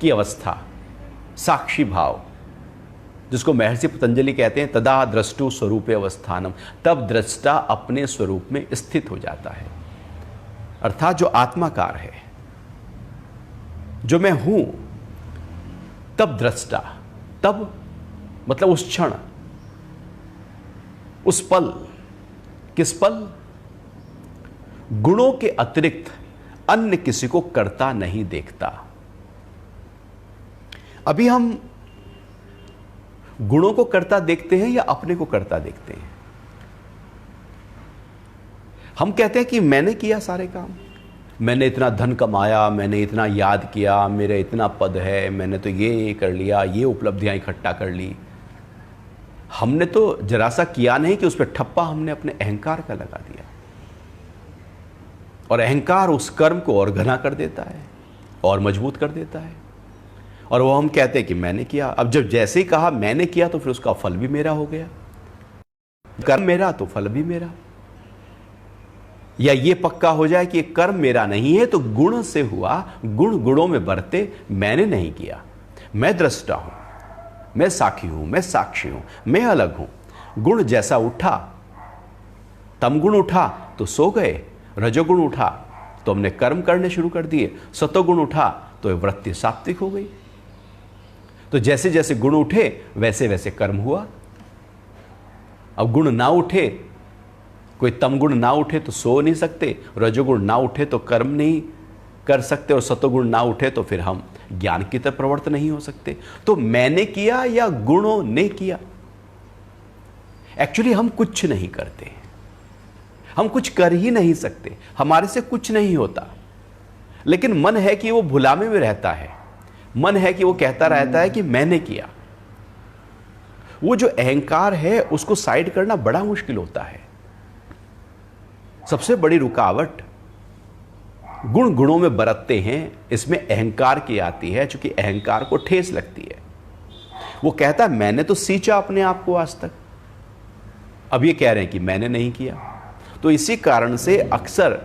की अवस्था, साक्षी भाव, जिसको महर्षि पतंजलि कहते हैं तदा दृष्टु स्वरूपे अवस्थानम, तब दृष्टा अपने स्वरूप में स्थित हो जाता है। अर्थात जो आत्माकार है, जो मैं हूं, तब दृष्टा, तब मतलब उस क्षण, उस पल। किस पल? गुणों के अतिरिक्त अन्य किसी को करता नहीं देखता। अभी हम गुणों को करता देखते हैं या अपने को करता देखते हैं? हम कहते हैं कि मैंने किया सारे काम, मैंने इतना धन कमाया, मैंने इतना याद किया, मेरा इतना पद है, मैंने तो ये कर लिया, ये उपलब्धियां इकट्ठा कर ली। हमने तो जरा सा किया नहीं कि उस पर ठप्पा हमने अपने अहंकार का लगा दिया, और अहंकार उस कर्म को और घना कर देता है और मजबूत कर देता है। और वो हम कहते हैं कि मैंने किया। अब जब जैसे ही कहा मैंने किया तो फिर उसका फल भी मेरा हो गया, कर्म मेरा तो फल भी मेरा। या ये पक्का हो जाए कि कर्म मेरा नहीं है तो गुण से हुआ, गुण गुणों में बरते, मैंने नहीं किया, मैं दृष्टा हूं, मैं साक्षी हूं, मैं साक्षी हूं, मैं अलग हूं। गुण जैसा उठा, तमगुण उठा तो सो गए, रजोगुण उठा तो हमने कर्म करने शुरू कर दिए, सतोगुण उठा तो वृत्ति सात्विक हो गई। तो जैसे जैसे गुण उठे वैसे वैसे कर्म हुआ। अब गुण ना उठे, कोई तमगुण ना उठे तो सो नहीं सकते, रजोगुण ना उठे तो कर्म नहीं कर सकते, और सतोगुण ना उठे तो फिर हम ज्ञान की तरफ प्रवृत्त नहीं हो सकते। तो मैंने किया या गुणों ने किया, एक्चुअली हम कुछ नहीं करते, हम कुछ कर ही नहीं सकते, हमारे से कुछ नहीं होता। लेकिन मन है कि वो भुलामे में रहता है, मन है कि वो कहता रहता है कि मैंने किया। वो जो अहंकार है उसको साइड करना बड़ा मुश्किल होता है। सबसे बड़ी रुकावट गुण गुणों में बरतते हैं, इसमें अहंकार की आती है, क्योंकि अहंकार को ठेस लगती है। वो कहता है मैंने तो सींचा अपने आप को आज तक, अब ये कह रहे हैं कि मैंने नहीं किया। तो इसी कारण से अक्सर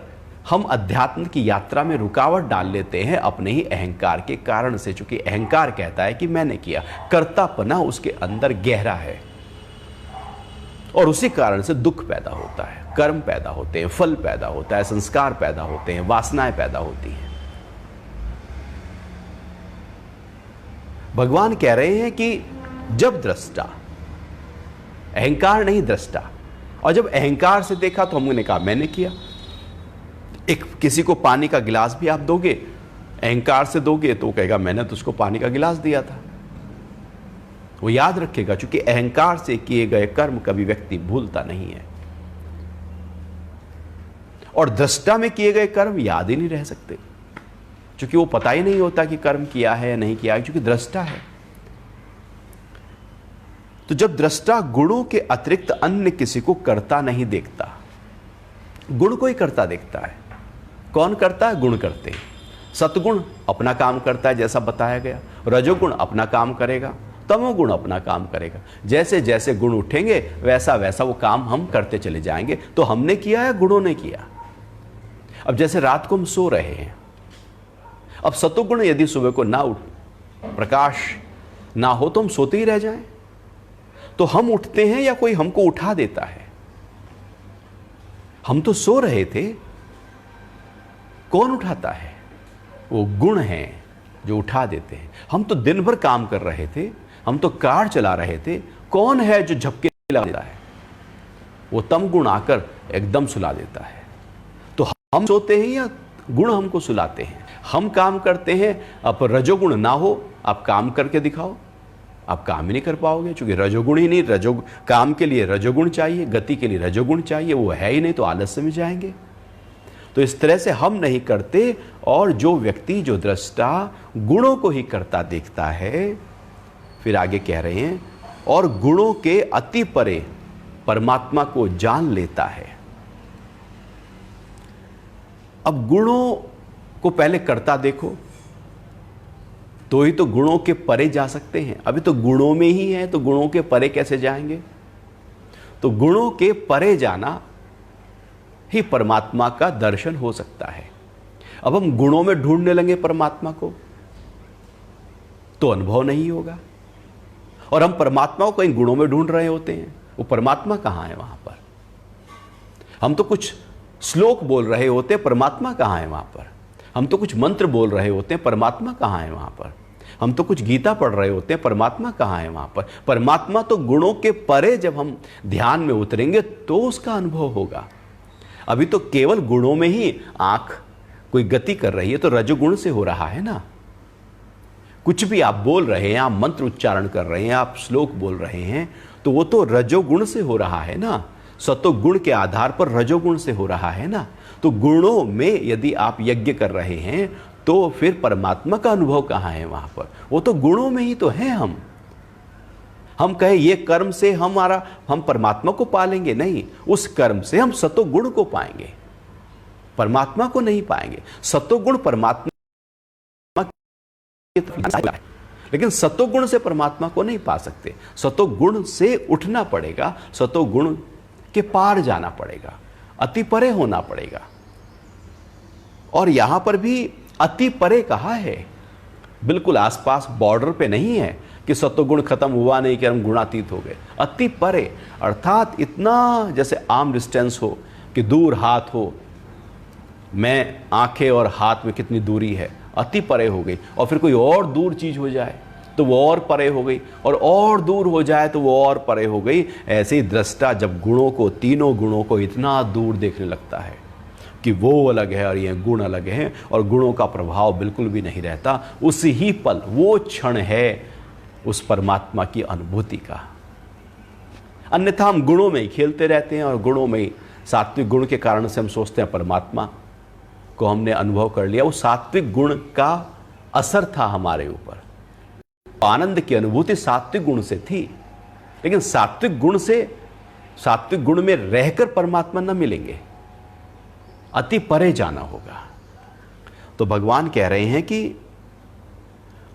हम अध्यात्म की यात्रा में रुकावट डाल लेते हैं अपने ही अहंकार के कारण से, क्योंकि अहंकार कहता है कि मैंने किया, कर्तापना उसके अंदर गहरा है, और उसी कारण से दुख पैदा होता है, कर्म पैदा होते हैं, फल पैदा होता है, संस्कार पैदा होते हैं, वासनाएं पैदा होती हैं। भगवान कह रहे हैं कि जब दृष्टा, अहंकार नहीं दृष्टा, और जब अहंकार से देखा तो हमने कहा मैंने किया। एक किसी को पानी का गिलास भी आप दोगे, अहंकार से दोगे तो वो कहेगा मैंने तो उसको पानी का गिलास दिया था। वो याद रखेगा, क्योंकि अहंकार से किए गए कर्म कभी व्यक्ति भूलता नहीं है, और दृष्टा में किए गए कर्म याद ही नहीं रह सकते, क्योंकि वो पता ही नहीं होता कि कर्म किया है या नहीं किया है, क्योंकि दृष्टा है। तो जब दृष्टा गुणों के अतिरिक्त अन्य किसी को करता नहीं देखता, गुण को ही करता देखता है। कौन करता है? गुण करते हैं। सतगुण अपना काम करता है जैसा बताया गया, रजोगुण अपना काम करेगा, तमोगुण अपना काम करेगा। जैसे जैसे गुण उठेंगे वैसा वैसा वो काम हम करते चले जाएंगे। तो हमने किया या गुणों ने किया? अब जैसे रात को हम सो रहे हैं, अब सतोगुण यदि सुबह को ना उठ, प्रकाश ना हो तो हम सोते ही रह जाएं? तो हम उठते हैं या कोई हमको उठा देता है? हम तो सो रहे थे, कौन उठाता है? वो गुण हैं जो उठा देते हैं। हम तो दिन भर काम कर रहे थे, हम तो कार चला रहे थे, कौन है जो झपके लगा देता है? वो तम गुण आकर एकदम सुला देता है। तो हम सोते हैं या गुण हमको सुलाते हैं? हम काम करते हैं, अब रजोगुण ना हो, आप काम करके दिखाओ, आप काम ही नहीं कर पाओगे, क्योंकि रजोगुण ही नहीं, काम के लिए रजोगुण चाहिए, गति के लिए रजोगुण चाहिए, वो है ही नहीं तो आलस्य में जाएंगे। तो इस तरह से हम नहीं करते, और जो व्यक्ति, जो दृष्टा गुणों को ही करता देखता है, फिर आगे कह रहे हैं, और गुणों के अति परे परमात्मा को जान लेता है। अब गुणों को पहले करता देखो, तो ही तो गुणों के परे जा सकते हैं। अभी तो गुणों में ही है, तो गुणों के परे कैसे जाएंगे? तो गुणों के परे जाना ही परमात्मा का दर्शन हो सकता है। अब हम गुणों में ढूंढने लगे परमात्मा को तो अनुभव नहीं होगा, और हम परमात्मा को कहीं गुणों में ढूंढ रहे होते हैं, वो परमात्मा कहां है वहां पर? हम तो कुछ श्लोक बोल रहे होते हैं, परमात्मा कहां है वहां पर? हम तो कुछ मंत्र बोल रहे होते हैं, परमात्मा कहां है वहां पर? हम तो कुछ गीता पढ़ रहे होते हैं, परमात्मा कहां है वहां पर? परमात्मा तो गुणों के परे जब हम ध्यान में उतरेंगे तो उसका अनुभव होगा। अभी तो केवल गुणों में ही आंख कोई गति कर रही है, तो रजोगुण से हो रहा है ना। कुछ भी आप बोल रहे हैं, आप मंत्र उच्चारण कर रहे हैं, आप श्लोक बोल रहे हैं, तो वो तो रजोगुण से हो रहा है ना, सतोगुण के आधार पर रजोगुण से हो रहा है ना। तो गुणों में यदि आप यज्ञ कर रहे हैं तो फिर परमात्मा का अनुभव कहां है वहां पर? वो तो गुणों में ही तो है। हम हम कहें ये कर्म से हम परमात्मा को पालेंगे, नहीं, उस कर्म से हम सतोगुण को पाएंगे, परमात्मा को नहीं पाएंगे। सतोगुण परमात्मा, लेकिन सतोगुण से परमात्मा को नहीं पा सकते। सतोगुण से उठना पड़ेगा, सतोगुण के पार जाना पड़ेगा, अति परे होना पड़ेगा। और यहां पर भी अति परे कहा है, बिल्कुल आसपास बॉर्डर पे नहीं है कि सत्वगुण खत्म हुआ नहीं कि हम गुणातीत हो गए। अति परे अर्थात इतना, जैसे आर्म डिस्टेंस हो कि दूर हाथ हो, मैं आंखें और हाथ में कितनी दूरी है, अति परे हो गई। और फिर कोई और दूर चीज हो जाए तो वो और परे हो गई, और दूर हो जाए तो वो और परे हो गई। ऐसे ही दृष्टा जब गुणों को, तीनों गुणों को इतना दूर देखने लगता है कि वो अलग है और ये गुण अलग हैं, और गुणों का प्रभाव बिल्कुल भी नहीं रहता, उसी ही पल वो क्षण है उस परमात्मा की अनुभूति का। अन्यथा हम गुणों में ही खेलते रहते हैं, और गुणों में ही, सात्विक गुण के कारण से हम सोचते हैं परमात्मा को हमने अनुभव कर लिया। वो सात्विक गुण का असर था हमारे ऊपर। आनंद की अनुभूति सात्विक गुण से थी, लेकिन सात्विक गुण में रहकर परमात्मा न मिलेंगे, अति परे जाना होगा। तो भगवान कह रहे हैं कि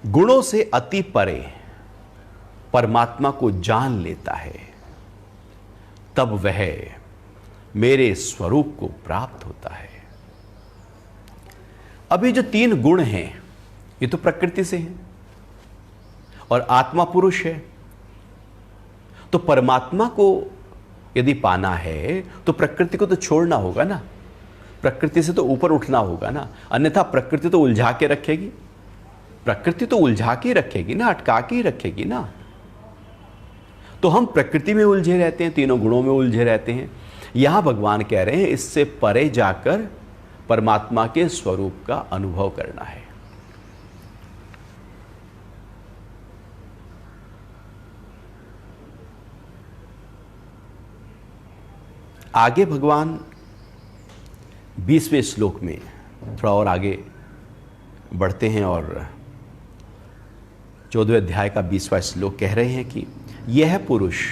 गुणों से अति परे परमात्मा को जान लेता है, तब वह मेरे स्वरूप को प्राप्त होता है। अभी जो 3 गुण हैं ये तो प्रकृति से हैं, और आत्मा पुरुष है। तो परमात्मा को यदि पाना है तो प्रकृति को तो छोड़ना होगा ना, प्रकृति से तो ऊपर उठना होगा ना, अन्यथा प्रकृति तो उलझा के रखेगी, प्रकृति तो उलझा के रखेगी ना, अटका के ही रखेगी ना। तो हम प्रकृति में उलझे रहते हैं, तीनों गुणों में उलझे रहते हैं। यहां भगवान कह रहे हैं इससे परे जाकर परमात्मा के स्वरूप का अनुभव करना है। आगे भगवान 20वें श्लोक में थोड़ा और आगे बढ़ते हैं, और 14वें अध्याय का 20वां श्लोक कह रहे हैं कि यह पुरुष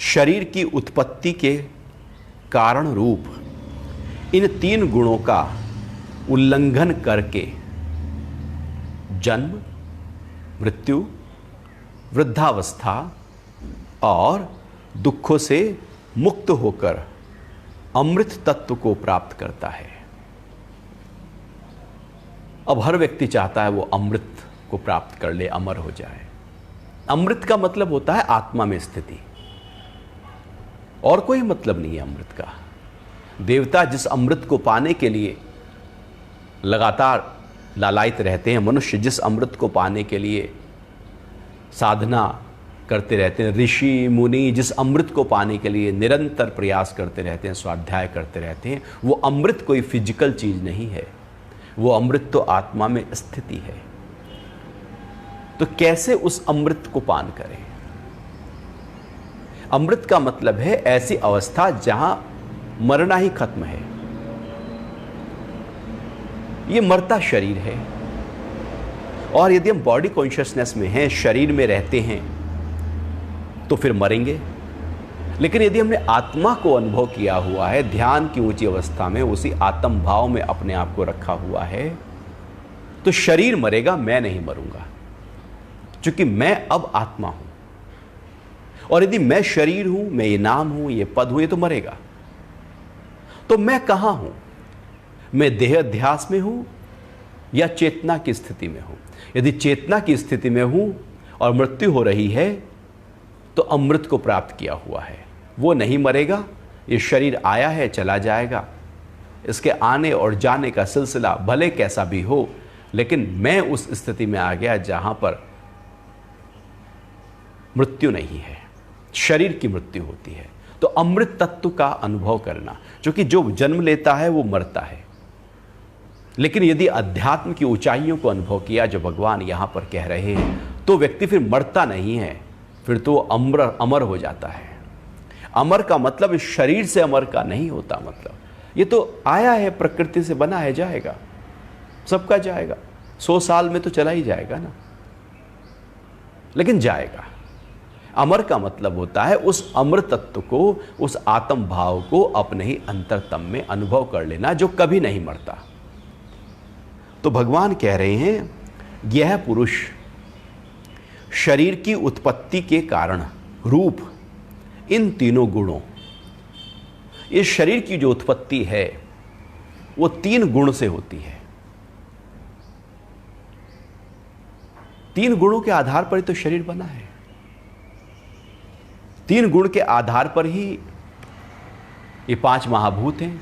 शरीर की उत्पत्ति के कारण रूप इन 3 गुणों का उल्लंघन करके जन्म, मृत्यु, वृद्धावस्था और दुखों से मुक्त होकर अमृत तत्व को प्राप्त करता है। अब हर व्यक्ति चाहता है वो अमृत को प्राप्त कर ले, अमर हो जाए। अमृत का मतलब होता है आत्मा में स्थिति, और कोई मतलब नहीं है अमृत का। देवता जिस अमृत को पाने के लिए लगातार लालायित रहते हैं, मनुष्य जिस अमृत को पाने के लिए साधना करते रहते हैं, ऋषि मुनि जिस अमृत को पाने के लिए निरंतर प्रयास करते रहते हैं, स्वाध्याय करते रहते हैं, वो अमृत कोई फिजिकल चीज नहीं है, वो अमृत तो आत्मा में स्थिति है। तो कैसे उस अमृत को पान करें? अमृत का मतलब है ऐसी अवस्था जहां मरना ही खत्म है। ये मरता शरीर है, और यदि हम बॉडी कॉन्शियसनेस में हैं, शरीर में रहते हैं, तो फिर मरेंगे। लेकिन यदि हमने आत्मा को अनुभव किया हुआ है, ध्यान की ऊंची अवस्था में उसी आत्म भाव में अपने आप को रखा हुआ है, तो शरीर मरेगा, मैं नहीं मरूंगा, क्योंकि मैं अब आत्मा हूं। और यदि मैं शरीर हूं, मैं ये नाम हूं, ये पद हूं, ये तो मरेगा। तो मैं कहां हूं? मैं देह अध्यास में हूं या चेतना की स्थिति में हूं? यदि चेतना की स्थिति में हूं और मृत्यु हो रही है, तो अमृत को प्राप्त किया हुआ है, वो नहीं मरेगा। ये शरीर आया है, चला जाएगा, इसके आने और जाने का सिलसिला भले कैसा भी हो, लेकिन मैं उस स्थिति में आ गया जहां पर मृत्यु नहीं है, शरीर की मृत्यु होती है। तो अमृत तत्व का अनुभव करना, क्योंकि जो जन्म लेता है वो मरता है। लेकिन यदि अध्यात्म की ऊंचाइयों को अनुभव किया, जो भगवान यहां पर कह रहे हैं, तो व्यक्ति फिर मरता नहीं है, फिर तो अमर हो जाता है। अमर का मतलब इस शरीर से अमर का नहीं होता। मतलब ये तो आया है, प्रकृति से बना है, जाएगा, सबका जाएगा। 100 साल में तो चला ही जाएगा ना, लेकिन जाएगा। अमर का मतलब होता है उस अमर तत्व को, उस आत्म भाव को अपने ही अंतरतम में अनुभव कर लेना, जो कभी नहीं मरता। तो भगवान कह रहे हैं यह पुरुष शरीर की उत्पत्ति के कारण रूप इन तीनों गुणों, इस शरीर की जो उत्पत्ति है वो 3 गुण से होती है। 3 गुणों के आधार पर ही तो शरीर बना है। 3 गुण के आधार पर ही ये 5 महाभूत हैं,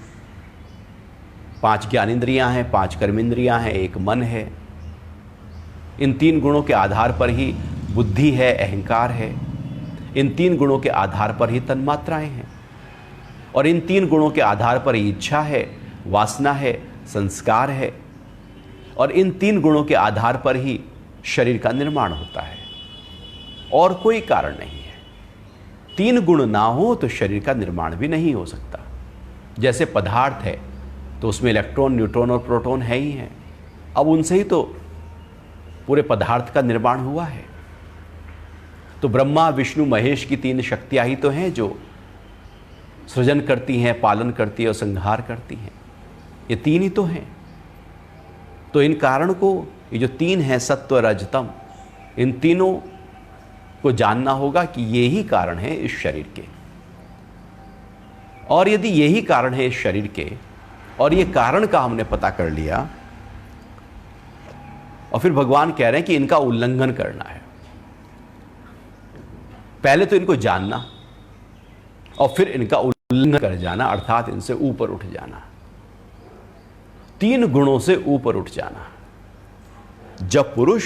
5 ज्ञानेंद्रियां हैं, 5 कर्मेंद्रियां हैं, 1 मन है। इन 3 गुणों के आधार पर ही बुद्धि है, अहंकार है। इन 3 गुणों के आधार पर ही तन्मात्राएं हैं, और इन 3 गुणों के आधार पर ही इच्छा है, वासना है, संस्कार है, और इन 3 गुणों के आधार पर ही शरीर का निर्माण होता है, और कोई कारण नहीं है। 3 गुण ना हो तो शरीर का निर्माण भी नहीं हो सकता। जैसे पदार्थ है तो उसमें इलेक्ट्रॉन, न्यूट्रॉन और प्रोटॉन है ही हैं, अब उनसे ही तो पूरे पदार्थ का निर्माण हुआ है। तो ब्रह्मा, विष्णु, महेश की 3 शक्तियां ही तो हैं जो सृजन करती हैं, पालन करती है और संहार करती हैं। ये 3 ही तो हैं। तो इन कारण को, ये जो 3 हैं सत्व, रजतम, इन तीनों को जानना होगा कि ये ही कारण है इस शरीर के। और यदि यही कारण है इस शरीर के, और ये कारण का हमने पता कर लिया, और फिर भगवान कह रहे हैं कि इनका उल्लंघन करना है। पहले तो इनको जानना और फिर इनका उल्लंघन कर जाना, अर्थात इनसे ऊपर उठ जाना, 3 गुणों से ऊपर उठ जाना। जब पुरुष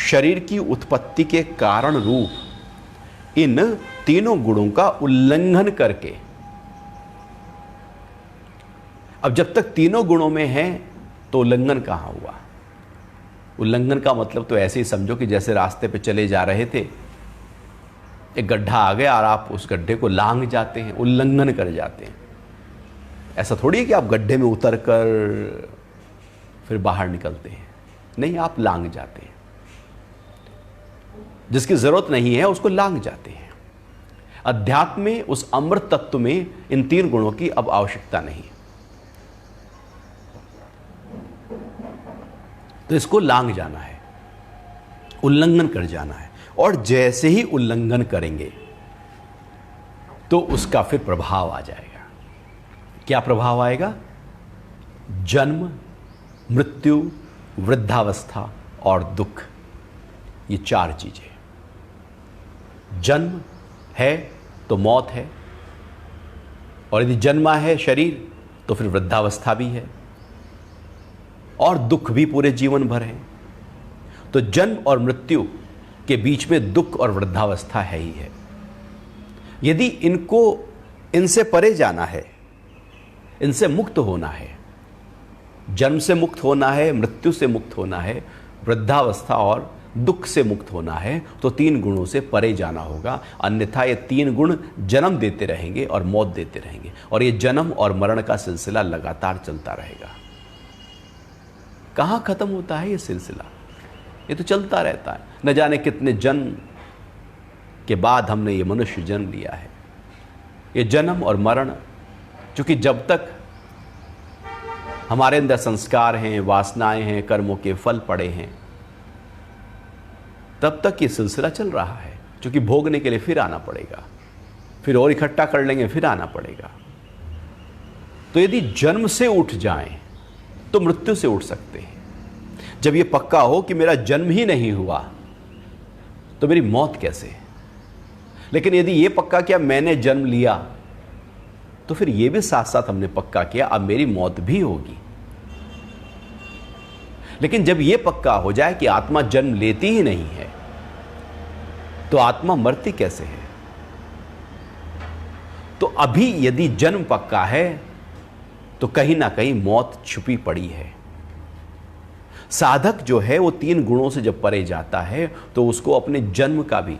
शरीर की उत्पत्ति के कारण रूप इन 3 गुणों का उल्लंघन करके, अब जब तक 3 गुणों में है तो उल्लंघन कहां हुआ? उल्लंघन का मतलब तो ऐसे ही समझो कि जैसे रास्ते पे चले जा रहे थे, एक गड्ढा आ गया और आप उस गड्ढे को लांघ जाते हैं, उल्लंघन कर जाते हैं। ऐसा थोड़ी है कि आप गड्ढे में उतर कर फिर बाहर निकलते हैं, नहीं, आप लांघ जाते हैं। जिसकी जरूरत नहीं है उसको लांघ जाते हैं। अध्यात्म में, उस अमृत तत्व में इन 3 गुणों की अब आवश्यकता नहीं। तो इसको लांघ जाना है, उल्लंघन कर जाना है। और जैसे ही उल्लंघन करेंगे तो उसका फिर प्रभाव आ जाएगा। क्या प्रभाव आएगा? जन्म, मृत्यु, वृद्धावस्था और दुख, ये 4 चीजें। जन्म है तो मौत है, और यदि जन्मा है शरीर तो फिर वृद्धावस्था भी है, और दुख भी पूरे जीवन भर है। तो जन्म और मृत्यु के बीच में दुख और वृद्धावस्था है ही है। यदि इनसे परे जाना है, इनसे मुक्त होना है, जन्म से मुक्त होना है, मृत्यु से मुक्त होना है, वृद्धावस्था और दुख से मुक्त होना है, तो 3 गुणों से परे जाना होगा। अन्यथा ये 3 गुण जन्म देते रहेंगे और मौत देते रहेंगे, और ये जन्म और मरण का सिलसिला लगातार चलता रहेगा। कहां खत्म होता है ये सिलसिला? ये तो चलता रहता है। न जाने कितने जन्म के बाद हमने ये मनुष्य जन्म लिया है। ये जन्म और मरण, चूंकि जब तक हमारे अंदर संस्कार हैं, वासनाएं हैं, कर्मों के फल पड़े हैं, तब तक ये सिलसिला चल रहा है। क्योंकि भोगने के लिए फिर आना पड़ेगा, फिर और इकट्ठा कर लेंगे, फिर आना पड़ेगा। तो यदि जन्म से उठ जाएं तो मृत्यु से उठ सकते हैं। जब ये पक्का हो कि मेरा जन्म ही नहीं हुआ तो मेरी मौत कैसे? लेकिन यदि ये पक्का किया मैंने जन्म लिया, तो फिर ये भी साथ साथ हमने पक्का किया अब मेरी मौत भी होगी। लेकिन जब ये पक्का हो जाए कि आत्मा जन्म लेती ही नहीं है, तो आत्मा मरती कैसे है? तो अभी यदि जन्म पक्का है तो कहीं ना कहीं मौत छुपी पड़ी है। साधक जो है वो 3 गुणों से जब परे जाता है तो उसको अपने जन्म का भी,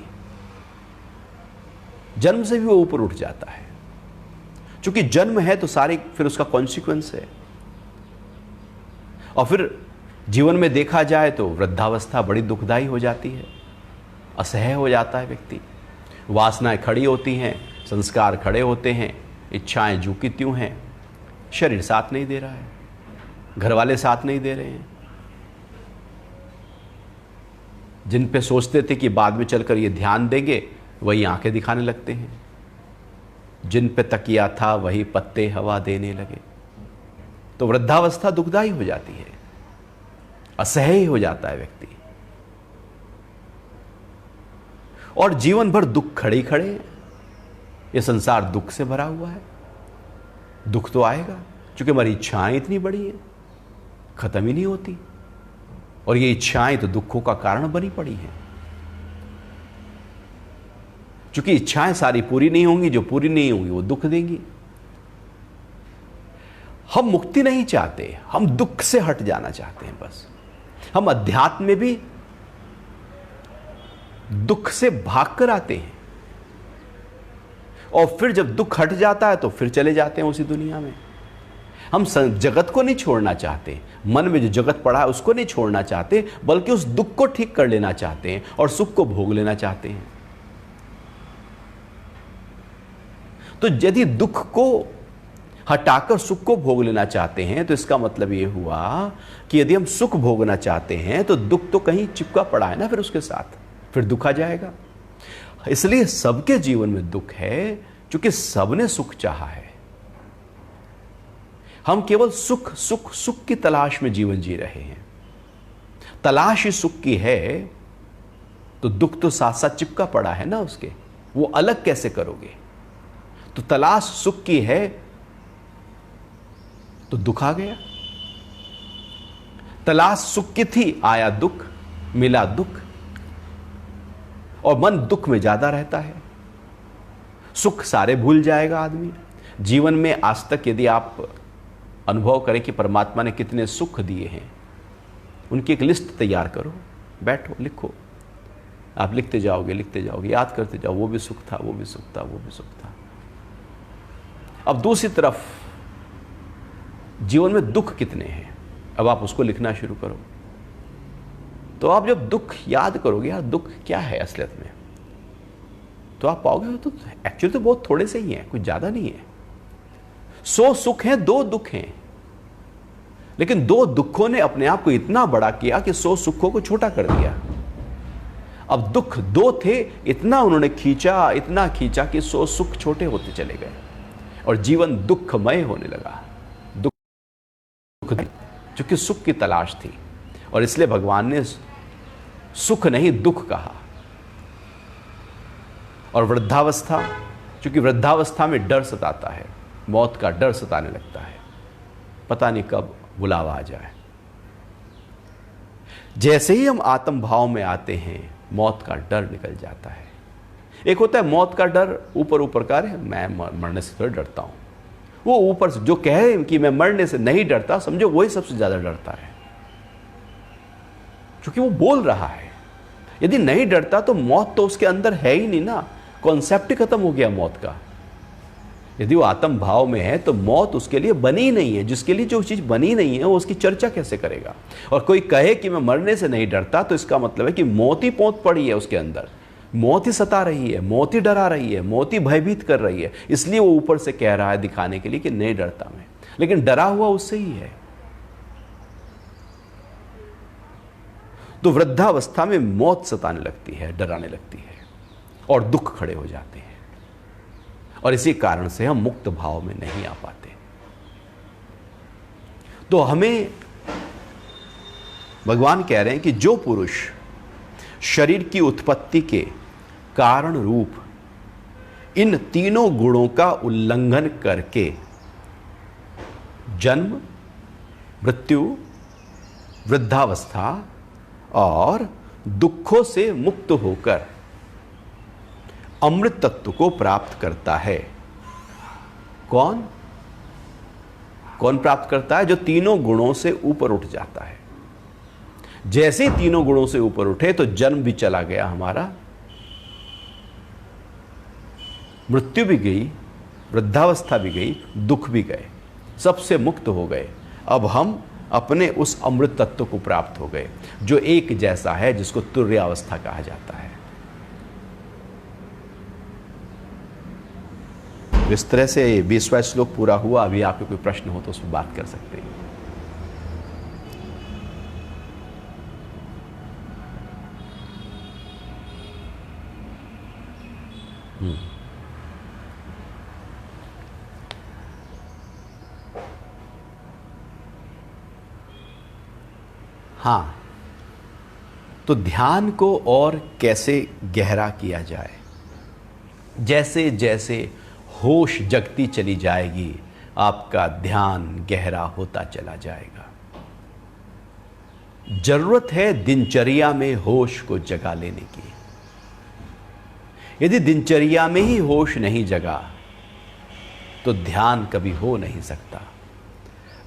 जन्म से भी वो ऊपर उठ जाता है। क्योंकि जन्म है तो सारे फिर उसका कॉन्सिक्वेंस है। और फिर जीवन में देखा जाए तो वृद्धावस्था बड़ी दुखदाई हो जाती है, असह्य हो जाता है व्यक्ति। वासनाएं खड़ी होती हैं, संस्कार खड़े होते हैं, इच्छाएं जू की त्यों हैं। शरीर साथ नहीं दे रहा है, घर वाले साथ नहीं दे रहे हैं। जिन पे सोचते थे कि बाद में चलकर ये ध्यान देंगे, वही आंखें दिखाने लगते हैं। जिन पे तकिया था वही पत्ते हवा देने लगे। तो वृद्धावस्था दुखदाई हो जाती है, असह्य हो जाता है व्यक्ति, और जीवन भर दुख खड़े ही खड़े हैं। ये संसार दुख से भरा हुआ है। दुख तो आएगा, क्योंकि हमारी इच्छाएं इतनी बड़ी हैं, खत्म ही नहीं होती, और ये इच्छाएं तो दुखों का कारण बनी पड़ी हैं। क्योंकि इच्छाएं सारी पूरी नहीं होंगी, जो पूरी नहीं होंगी वो दुख देंगी। हम मुक्ति नहीं चाहते, हम दुख से हट जाना चाहते हैं। बस हम अध्यात्म में भी दुख से भागकर आते हैं, और फिर जब दुख हट जाता है तो फिर चले जाते हैं उसी दुनिया में। हम जगत को नहीं छोड़ना चाहते, मन में जो जगत पड़ा है उसको नहीं छोड़ना चाहते, बल्कि उस दुख को ठीक कर लेना चाहते हैं और सुख को भोग लेना चाहते हैं। तो यदि दुख को हटाकर सुख को भोग लेना चाहते हैं, तो इसका मतलब यह हुआ कि यदि हम सुख भोगना चाहते हैं तो दुख तो कहीं चिपका पड़ा है ना, फिर उसके साथ फिर दुख आ जाएगा। इसलिए सबके जीवन में दुख है, क्योंकि सबने सुख चाहा है। हम केवल सुख सुख सुख की तलाश में जीवन जी रहे हैं। तलाश ही सुख की है, तो दुख तो साथ साथ चिपका पड़ा है ना उसके, वो अलग कैसे करोगे? तो तलाश सुख की है तो दुख आ गया। तलाश सुख की थी, आया दुख, मिला दुख, और मन दुख में ज्यादा रहता है। सुख सारे भूल जाएगा आदमी। जीवन में आज तक यदि आप अनुभव करें कि परमात्मा ने कितने सुख दिए हैं, उनकी एक लिस्ट तैयार करो, बैठो, लिखो। आप लिखते जाओगे, याद करते जाओ, वो भी सुख था, वो भी सुख था, वो भी सुख था। अब दूसरी तरफ जीवन में दुख कितने हैं, अब आप उसको लिखना शुरू करो। तो आप जब दुख याद करोगे, यार दुख क्या है असलियत में, तो आप पाओगे तो एक्चुअली तो बहुत थोड़े से ही हैं, कुछ ज्यादा नहीं है। 100 सुख हैं, 2 दुख हैं, लेकिन 2 दुखों ने अपने आप को इतना बड़ा किया कि 100 सुखों को छोटा कर दिया। अब दुख 2 थे, इतना उन्होंने खींचा, इतना खींचा कि 100 सुख छोटे होते चले गए, और जीवन दुखमय होने लगा। दुख चूंकि सुख की तलाश थी, और इसलिए भगवान ने सुख नहीं दुख कहा। और वृद्धावस्था, चूंकि वृद्धावस्था में डर सताता है, मौत का डर सताने लगता है, पता नहीं कब बुलावा आ जाए। जैसे ही हम आत्म भाव में आते हैं, मौत का डर निकल जाता है। एक होता है मौत का डर ऊपर ऊपर का, मैं मरने से थोड़ा डरता हूं। वो ऊपर से जो कहे कि मैं मरने से नहीं डरता, समझो वही सबसे ज्यादा डरता है, क्योंकि वो बोल रहा है। यदि नहीं डरता तो मौत तो उसके अंदर है ही नहीं ना, कॉन्सेप्ट ही खत्म हो गया मौत का। यदि वो आत्म भाव में है तो मौत उसके लिए बनी नहीं है। जिसके लिए जो चीज बनी नहीं है वो उसकी चर्चा कैसे करेगा? और कोई कहे कि मैं मरने से नहीं डरता, तो इसका मतलब है कि मौत ही पौंत पड़ी है उसके अंदर, मौत ही सता रही है, मौत ही डरा रही है, मौत ही भयभीत कर रही है। इसलिए वो ऊपर से कह रहा है दिखाने के लिए कि नहीं डरता मैं, लेकिन डरा हुआ उससे ही है। तो वृद्धावस्था में मौत सताने लगती है, डराने लगती है, और दुख खड़े हो जाते हैं, और इसी कारण से हम मुक्त भाव में नहीं आ पाते। तो हमें भगवान कह रहे हैं कि जो पुरुष शरीर की उत्पत्ति के कारण रूप इन तीनों गुणों का उल्लंघन करके जन्म, मृत्यु, वृद्धावस्था और दुखों से मुक्त होकर अमृत तत्व को प्राप्त करता है। कौन प्राप्त करता है? जो तीनों गुणों से ऊपर उठ जाता है। जैसे ही तीनों गुणों से ऊपर उठे तो जन्म भी चला गया हमारा, मृत्यु भी गई, वृद्धावस्था भी गई, दुख भी गए, सबसे मुक्त हो गए। अब हम अपने उस अमृत तत्व को प्राप्त हो गए, जो एक जैसा है, जिसको तुर्यावस्था कहा जाता है। इस तरह से 20वां श्लोक पूरा हुआ। अभी आपके कोई प्रश्न हो तो उस पर बात कर सकते हैं। हाँ, तो ध्यान को और कैसे गहरा किया जाए? जैसे जैसे होश जगती चली जाएगी, आपका ध्यान गहरा होता चला जाएगा। जरूरत है दिनचर्या में होश को जगा लेने की। यदि दिनचर्या में ही होश नहीं जगा तो ध्यान कभी हो नहीं सकता।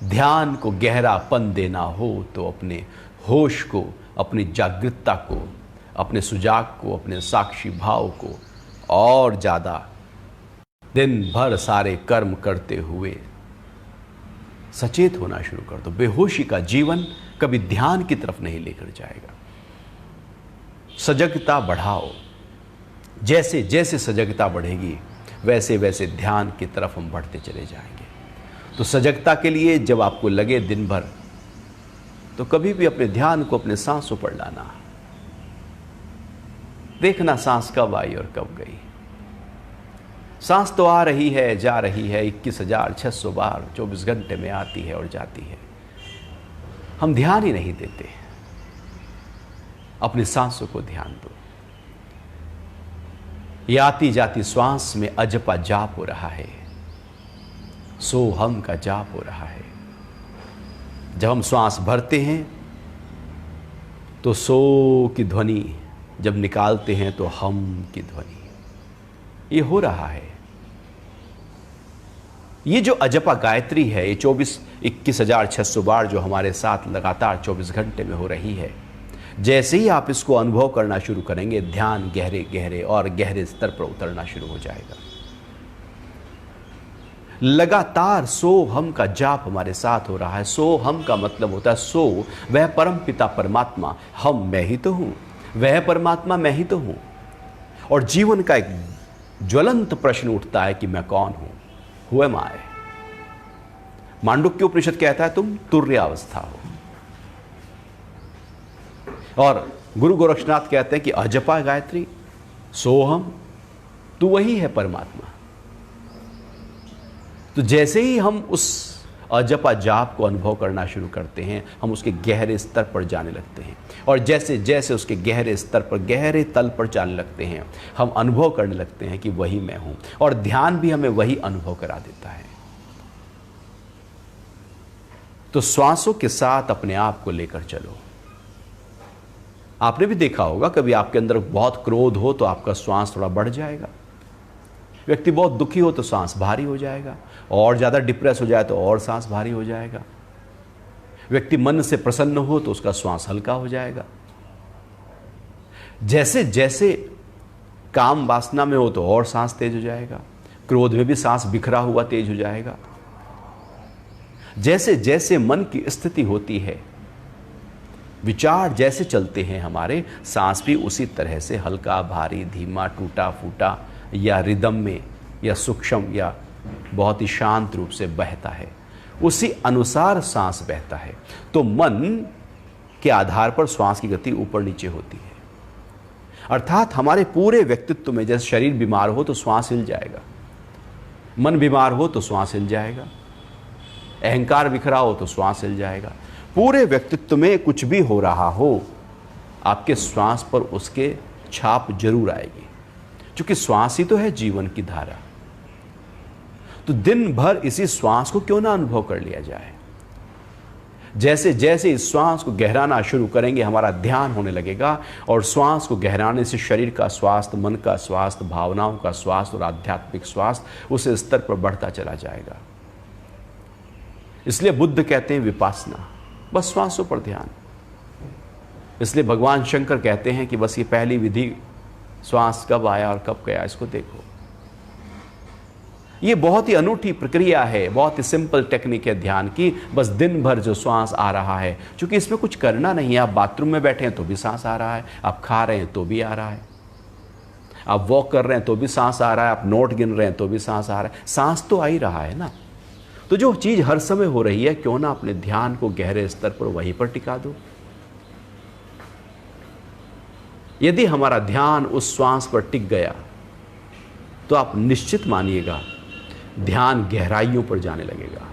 ध्यान को गहरापन देना हो तो अपने होश को, अपनी जागृतता को, अपने सुजाग को, अपने साक्षी भाव को और ज़्यादा दिन भर सारे कर्म करते हुए सचेत होना शुरू कर दो। बेहोशी का जीवन कभी ध्यान की तरफ नहीं लेकर जाएगा। सजगता बढ़ाओ। जैसे जैसे सजगता बढ़ेगी वैसे वैसे ध्यान की तरफ हम बढ़ते चले जाएंगे। तो सजगता के लिए जब आपको लगे दिन भर, तो कभी भी अपने ध्यान को अपने सांसों पर लाना। देखना सांस कब आई और कब गई। सांस तो आ रही है, जा रही है, 21,600 बार 24 घंटे में आती है और जाती है। हम ध्यान ही नहीं देते। अपनी सांसों को ध्यान दो। ये आती जाती श्वास में अजपा जाप हो रहा है, सोहम का जाप हो रहा है। जब हम श्वास भरते हैं तो सो की ध्वनि, जब निकालते हैं तो हम की ध्वनि, ये हो रहा है। ये जो अजपा गायत्री है, ये 21,600 बार जो हमारे साथ लगातार 24 घंटे में हो रही है, जैसे ही आप इसको अनुभव करना शुरू करेंगे, ध्यान गहरे गहरे और गहरे स्तर पर उतरना शुरू हो जाएगा। लगातार सो हम का जाप हमारे साथ हो रहा है। सो हम का मतलब होता है सो वह परम पिता परमात्मा, हम मैं ही तो हूं, वह परमात्मा मैं ही तो हूं। और जीवन का एक ज्वलंत प्रश्न उठता है कि मैं कौन हूं, हु एम आई। मांडुक्य उपनिषद कहता है तुम तुर्यावस्था हो। और गुरु गोरक्षनाथ कहते हैं कि अजपा गायत्री सोहम, तू वही है परमात्मा। तो जैसे ही हम उस अजपा जाप को अनुभव करना शुरू करते हैं, हम उसके गहरे स्तर पर जाने लगते हैं। और जैसे जैसे उसके गहरे स्तर पर, गहरे तल पर जाने लगते हैं, हम अनुभव करने लगते हैं कि वही मैं हूं। और ध्यान भी हमें वही अनुभव करा देता है। तो श्वासों के साथ अपने आप को लेकर चलो। आपने भी देखा होगा, कभी आपके अंदर बहुत क्रोध हो तो आपका श्वास थोड़ा बढ़ जाएगा। व्यक्ति बहुत दुखी हो तो सांस भारी हो जाएगा, और ज़्यादा डिप्रेस हो जाए तो और सांस भारी हो जाएगा। व्यक्ति मन से प्रसन्न हो तो उसका श्वास हल्का हो जाएगा। जैसे जैसे काम वासना में हो तो और सांस तेज हो जाएगा। क्रोध में भी सांस बिखरा हुआ तेज हो जाएगा। जैसे जैसे मन की स्थिति होती है, विचार जैसे चलते हैं हमारे, सांस भी उसी तरह से हल्का, भारी, धीमा, टूटा फूटा, या रिदम में, या सूक्ष्म, या बहुत ही शांत रूप से बहता है। उसी अनुसार सांस बहता है। तो मन के आधार पर श्वास की गति ऊपर नीचे होती है। अर्थात हमारे पूरे व्यक्तित्व में, जैसे शरीर बीमार हो तो श्वास हिल जाएगा, मन बीमार हो तो श्वास हिल जाएगा, अहंकार बिखरा हो तो श्वास हिल जाएगा। पूरे व्यक्तित्व में कुछ भी हो रहा हो, आपके श्वास पर उसके छाप जरूर आएगी, क्योंकि श्वास ही तो है जीवन की धारा। तो दिन भर इसी श्वास को क्यों ना अनुभव कर लिया जाए। जैसे जैसे इस श्वास को गहराना शुरू करेंगे, हमारा ध्यान होने लगेगा, और श्वास को गहराने से शरीर का स्वास्थ्य, मन का स्वास्थ्य, भावनाओं का स्वास्थ्य और आध्यात्मिक स्वास्थ्य उस स्तर पर बढ़ता चला जाएगा। इसलिए बुद्ध कहते हैं विपासना, बस श्वासों पर ध्यान। इसलिए भगवान शंकर कहते हैं कि बस ये पहली विधि, श्वास कब आया और कब गया, इसको देखो। ये बहुत ही अनूठी प्रक्रिया है, बहुत ही सिंपल टेक्निक है ध्यान की। बस दिन भर जो श्वास आ रहा है, क्योंकि इसमें कुछ करना नहीं है। आप बाथरूम में बैठे हैं तो भी सांस आ रहा है, आप खा रहे हैं तो भी आ रहा है, आप वॉक कर रहे हैं तो भी सांस आ रहा है, आप नोट गिन रहे हैं तो भी सांस आ रहा है, सांस तो आ ही रहा है ना। तो जो चीज़ हर समय हो रही है, क्यों ना अपने ध्यान को गहरे स्तर पर वहीं पर टिका दो। यदि हमारा ध्यान उस श्वास पर टिक गया तो आप निश्चित मानिएगा ध्यान गहराइयों पर जाने लगेगा।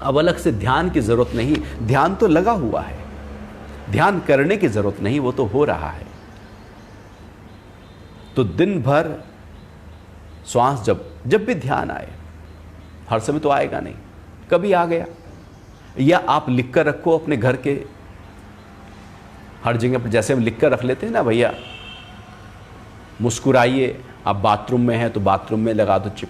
अब अलग से ध्यान की जरूरत नहीं, ध्यान तो लगा हुआ है, ध्यान करने की जरूरत नहीं, वो तो हो रहा है। तो दिन भर श्वास जब भी ध्यान आए, हर समय तो आएगा नहीं, कभी आ गया, या आप लिख कर रखो अपने घर के हर जगह पर, जैसे हम लिख कर रख लेते हैं ना भैया, मुस्कुराइए, आप बाथरूम में हैं तो बाथरूम में लगा दो चिप,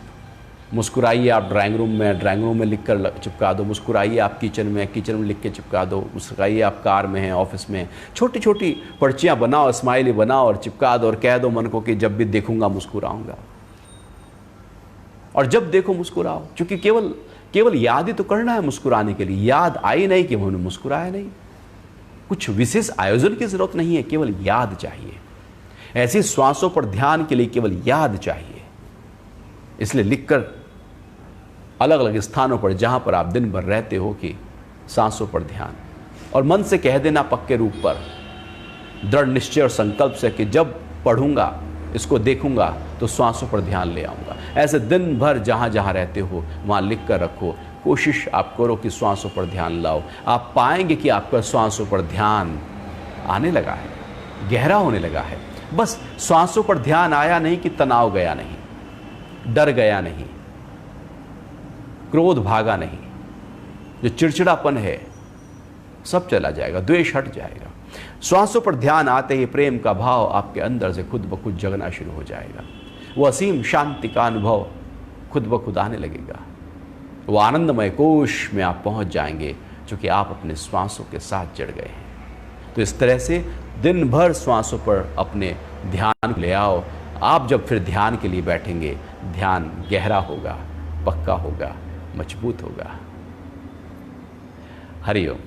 मुस्कुराइए आप ड्राइंग रूम में लिख कर चिपका दो, मुस्कुराइए आप किचन में लिख के चिपका दो, मुस्कुराइए आप कार में हैं, ऑफिस में, छोटी छोटी पर्चियाँ बनाओ, स्माइली बनाओ और चिपका दो और कह दो मन को कि जब भी देखूंगा मुस्कुराऊंगा। और जब देखो मुस्कुराओ, क्योंकि केवल याद ही तो करना है मुस्कुराने के लिए। याद आई नहीं कि उन्होंने मुस्कुराया नहीं, कुछ विशेष आयोजन की जरूरत नहीं है, केवल याद चाहिए। ऐसी श्वासों पर ध्यान के लिए केवल याद चाहिए। इसलिए लिखकर अलग अलग स्थानों पर जहां पर आप दिन भर रहते हो कि सांसों पर ध्यान, और मन से कह देना पक्के रूप पर दृढ़ निश्चय और संकल्प से कि जब पढ़ूंगा, इसको देखूंगा तो श्वासों पर ध्यान ले आऊंगा। ऐसे दिन भर जहां जहां रहते हो वहां लिख कर रखो। कोशिश आप करो कि श्वासों पर ध्यान लाओ। आप पाएंगे कि आपका श्वासों पर ध्यान आने लगा है, गहरा होने लगा है। बस श्वासों पर ध्यान आया नहीं कि तनाव गया नहीं, डर गया नहीं, क्रोध भागा नहीं, जो चिड़चिड़ापन है सब चला जाएगा, द्वेष हट जाएगा। श्वासों पर ध्यान आते ही प्रेम का भाव आपके अंदर से खुद ब खुद जगना शुरू हो जाएगा। वो असीम शांति का अनुभव खुद ब खुद आने लगेगा। वो आनंदमय कोश में आप पहुंच जाएंगे, क्योंकि आप अपने श्वासों के साथ जड़ गए हैं। तो इस तरह से दिन भर श्वासों पर अपने ध्यान ले आओ। आप जब फिर ध्यान के लिए बैठेंगे, ध्यान गहरा होगा, पक्का होगा, मजबूत होगा। हरि ओम।